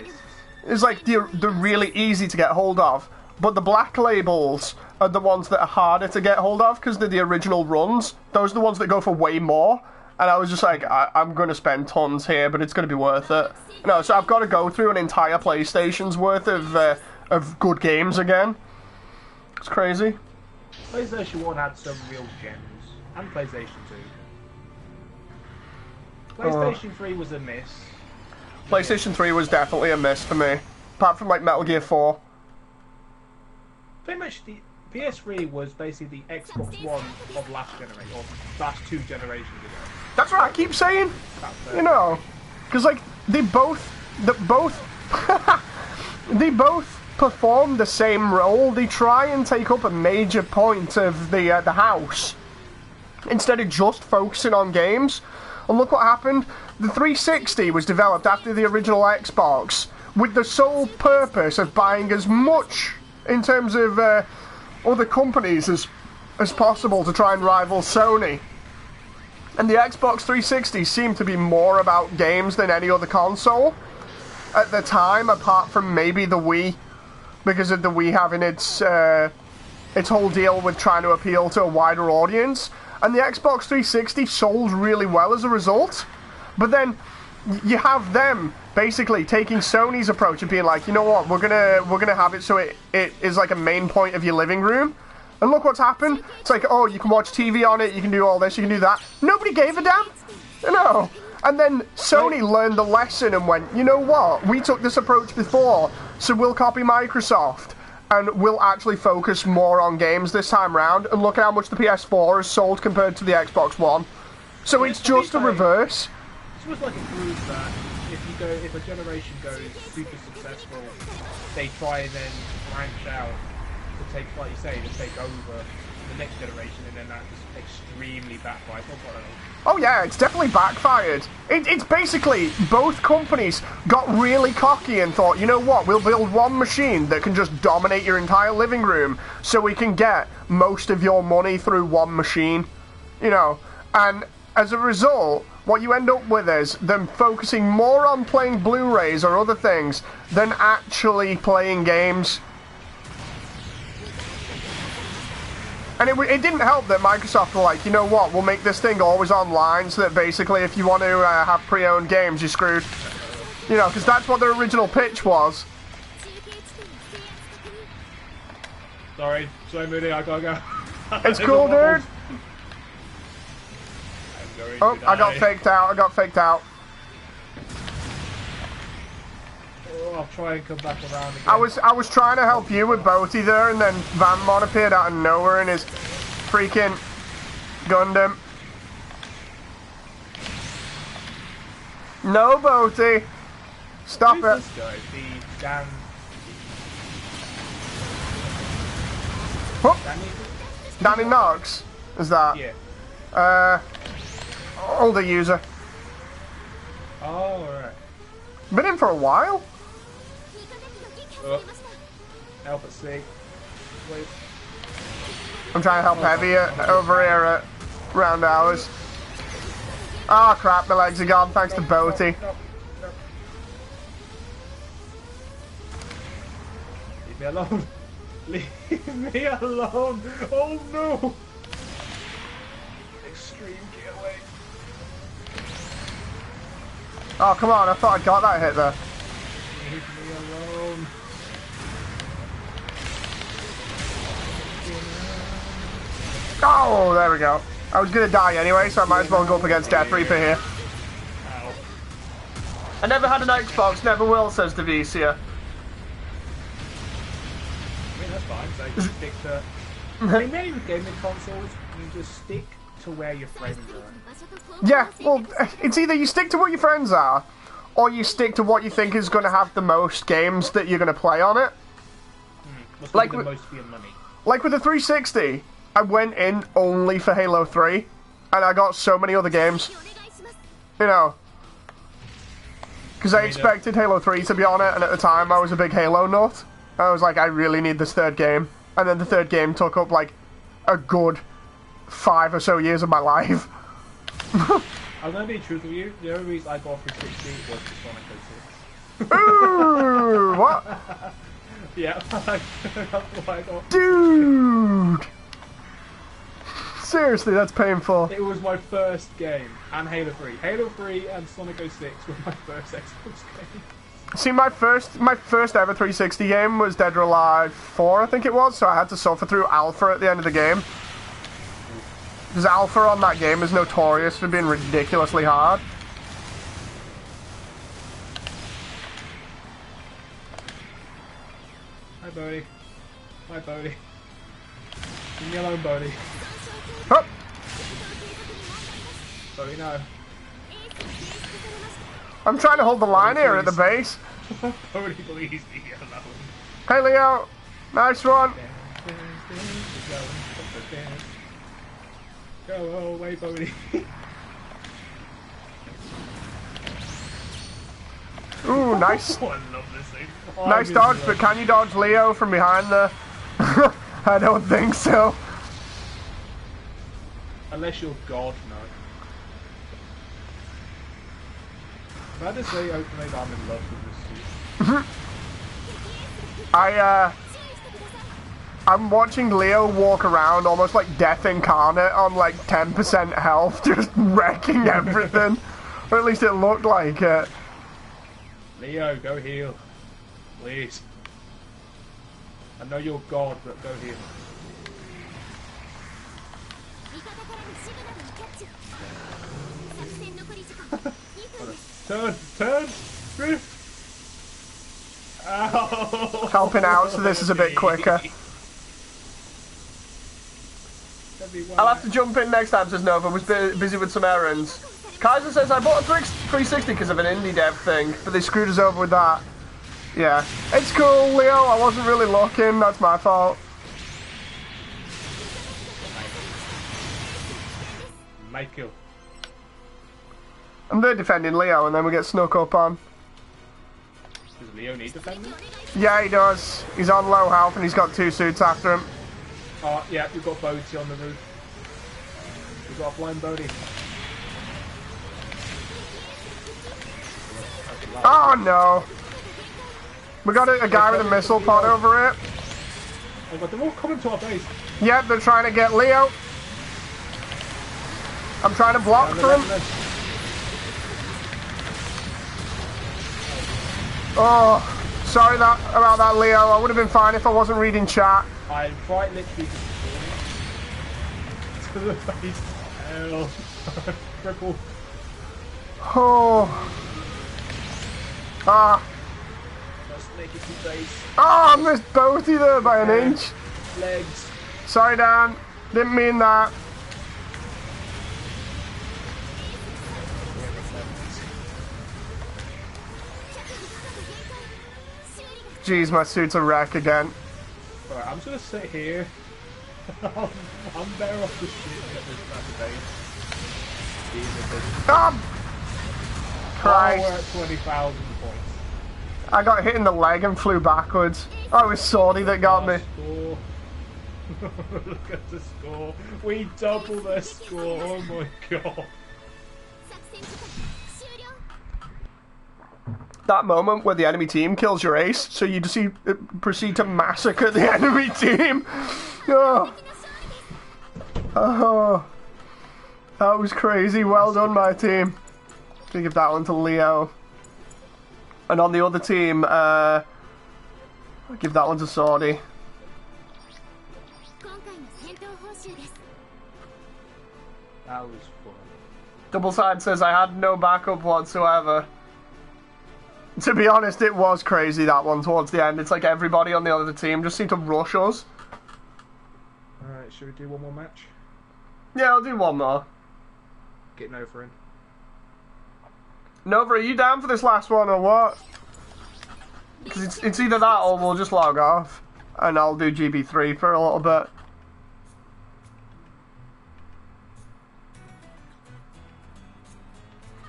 it's like they're really easy to get hold of, but the black labels are the ones that are harder to get hold of because they're the original runs. Those are the ones that go for way more. And I was just like, I'm going to spend tons here, but it's going to be worth it. No, so I've got to go through an entire PlayStation's worth of good games again. It's crazy. PlayStation 1 had some real gems, and PlayStation 2. PlayStation 3 was a miss. PlayStation 3 was definitely a miss for me, apart from like Metal Gear 4. Pretty much the PS3 was basically the Xbox One of last generation, or last 2 generations ago. That's what I keep saying. You know, because like they both they both perform the same role. They try and take up a major point of the house instead of just focusing on games. And look what happened. The 360 was developed after the original Xbox with the sole purpose of buying as much in terms of other companies as possible to try and rival Sony. And the Xbox 360 seemed to be more about games than any other console at the time, apart from maybe the Wii, because of the Wii having its whole deal with trying to appeal to a wider audience. And the Xbox 360 sold really well as a result. But then you have them basically taking Sony's approach and being like, you know what, we're gonna have it so it is like a main point of your living room. And look what's happened. It's like, oh, you can watch TV on it, you can do all this, you can do that. Nobody gave a damn. You know. And then Sony learned the lesson and went, you know what, we took this approach before, so we'll copy Microsoft and we'll actually focus more on games this time round. And look at how much the PS4 has sold compared to the Xbox One. So it's just a reverse. It's almost like a proof that if a generation goes super successful, they try and then branch out to take, like you say, to take over the next generation, and then that just extremely backfires. Oh yeah, it's definitely backfired. It's basically both companies got really cocky and thought, you know what, we'll build one machine that can just dominate your entire living room so we can get most of your money through one machine. You know, and as a result, what you end up with is them focusing more on playing Blu-rays or other things than actually playing games. And it didn't help that Microsoft were like, you know what, we'll make this thing always online, so that basically if you want to have pre-owned games, you're screwed. You know, because that's what their original pitch was. Sorry, Moody, I gotta go. It's cool, dude. Oh, I got faked out. Oh, I'll try and come back around again. I was trying to help you with Boaty there, and then Vanmon appeared out of nowhere in his freaking Gundam. No, Boaty. Stop it. This guy? The Dan... Danny Knox? Is that? Yeah. Older user. Oh, alright. Been in for a while? Help at sea. Wait. I'm trying to help Heavy over here at round hours. Ah, crap, my legs are gone thanks to Boaty. No. Leave me alone. Leave me alone. Oh no. Extreme getaway. Oh, come on, I thought I got that hit there. Leave me alone. Oh, there we go. I was gonna die anyway, so I might as well go up against Death Reaper here. Ow. I never had an Xbox, never will, says Devicia. I mean, that's fine. So you stick to... I mean, many gaming consoles, you just stick to where your friends are. Yeah, well, it's either you stick to what your friends are, or you stick to what you think is going to have the most games that you're going to play on it. What's Like the with- most for your money? Like with the 360, I went in only for Halo 3, and I got so many other games. You know. Because I expected Halo 3 to be on it, and at the time I was a big Halo nut. I was like, I really need this third game. And then the third game took up like a good 5 or so years of my life. I'm gonna be truthful with you. The only reason I got 360 was the Sonic 06. Ooh, what? Yeah, that's what I got. Dude! Seriously, that's painful. It was my first game, and Halo 3. Halo 3 and Sonic 06 were my first Xbox games. See, my first ever 360 game was Dead or Alive 4, I think it was, so I had to suffer through Alpha at the end of the game. Because Alpha on that game is notorious for being ridiculously hard. Hi, Bodhi. Hi, Bodhi. Leave me alone, Bodhi. Oh. Bodhi, no. I'm trying to hold the line here at the base. Bodhi, please leave me alone. Hey, Leo. Nice one. Go away, Bodhi. Ooh, nice. Oh, I love this thing. Oh, Nice dodge, but can you dodge Leo from behind there? I don't think so. Unless you're God, no. Can I just say openly that I'm in love with this suit? I'm watching Leo walk around almost like Death Incarnate on like 10% health, just wrecking everything. Or at least it looked like it. Leo, go heal. Please. I know you're God, but go heal. Turn! Drift! Ow! Helping out, so this is a bit quicker. I'll have to jump in next time, says Nova. Was busy with some errands. Kaiser says, I bought a 360 because of an indie dev thing, but they screwed us over with that. Yeah. It's cool, Leo. I wasn't really looking. That's my fault. Michael. I'm there defending Leo, and then we get snuck up on. Does Leo need defending? Yeah, he does. He's on low health, and he's got 2 suits after him. Oh, yeah, you've got Bodhi on the roof. You've got a blind Bodhi. Oh, no. We got a guy with a missile pod over it. Oh, but they're all coming to our base. Yep, they're trying to get Leo. I'm trying to block for him. Oh, sorry about that, Leo. I would have been fine if I wasn't reading chat. I'm quite literally to the face. Hell. Cripple. Oh. Ah. Just make it to base. Oh, I missed both of there by an inch. Legs. Sorry, Dan. Didn't mean that. Jeez, my suit's a wreck again. Alright, I'm just gonna sit here. I'm better off just sitting at this base. Oh! Christ. Oh, we're at 20,000 points. I got hit in the leg and flew backwards. Oh, it was Sordy that got me. Score. Look at the score. We double their score. Oh my god. That moment where the enemy team kills your ace, so you just proceed to massacre the enemy team. Oh. Oh. That was crazy. Well done, my team. Gonna give that one to Leo. And on the other team, I'll give that one to Sordy. That was fun. Doubleside says I had no backup whatsoever. To be honest, it was crazy, that one, towards the end. It's like everybody on the other team just seemed to rush us. Alright, should we do one more match? Yeah, I'll do one more. Get Nova in. Nova, are you down for this last one or what? Because it's either that or we'll just log off. And I'll do GB3 for a little bit.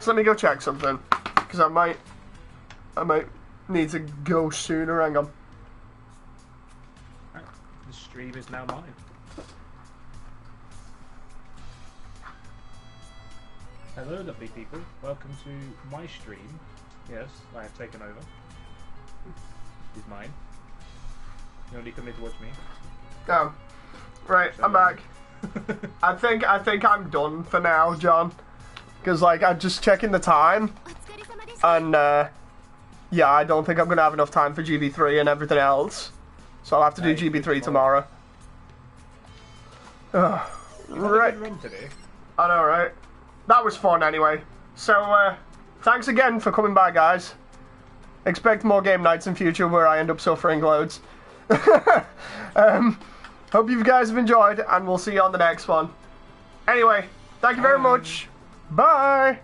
So let me go check something. Because I might I might need to go sooner. Hang on. The stream is now mine. Hello, lovely people. Welcome to my stream. Yes, I have taken over. It's mine. You only come here to watch me. Oh, right. I'm back. I think I'm done for now, John. Because like I'm just checking the time, and yeah, I don't think I'm gonna have enough time for GB3 and everything else. So I'll have to do GB3 tomorrow. Right. Run today. I know, right? That was fun anyway. So, thanks again for coming by, guys. Expect more game nights in future where I end up suffering loads. Hope you guys have enjoyed, and we'll see you on the next one. Anyway, thank you very much. Bye!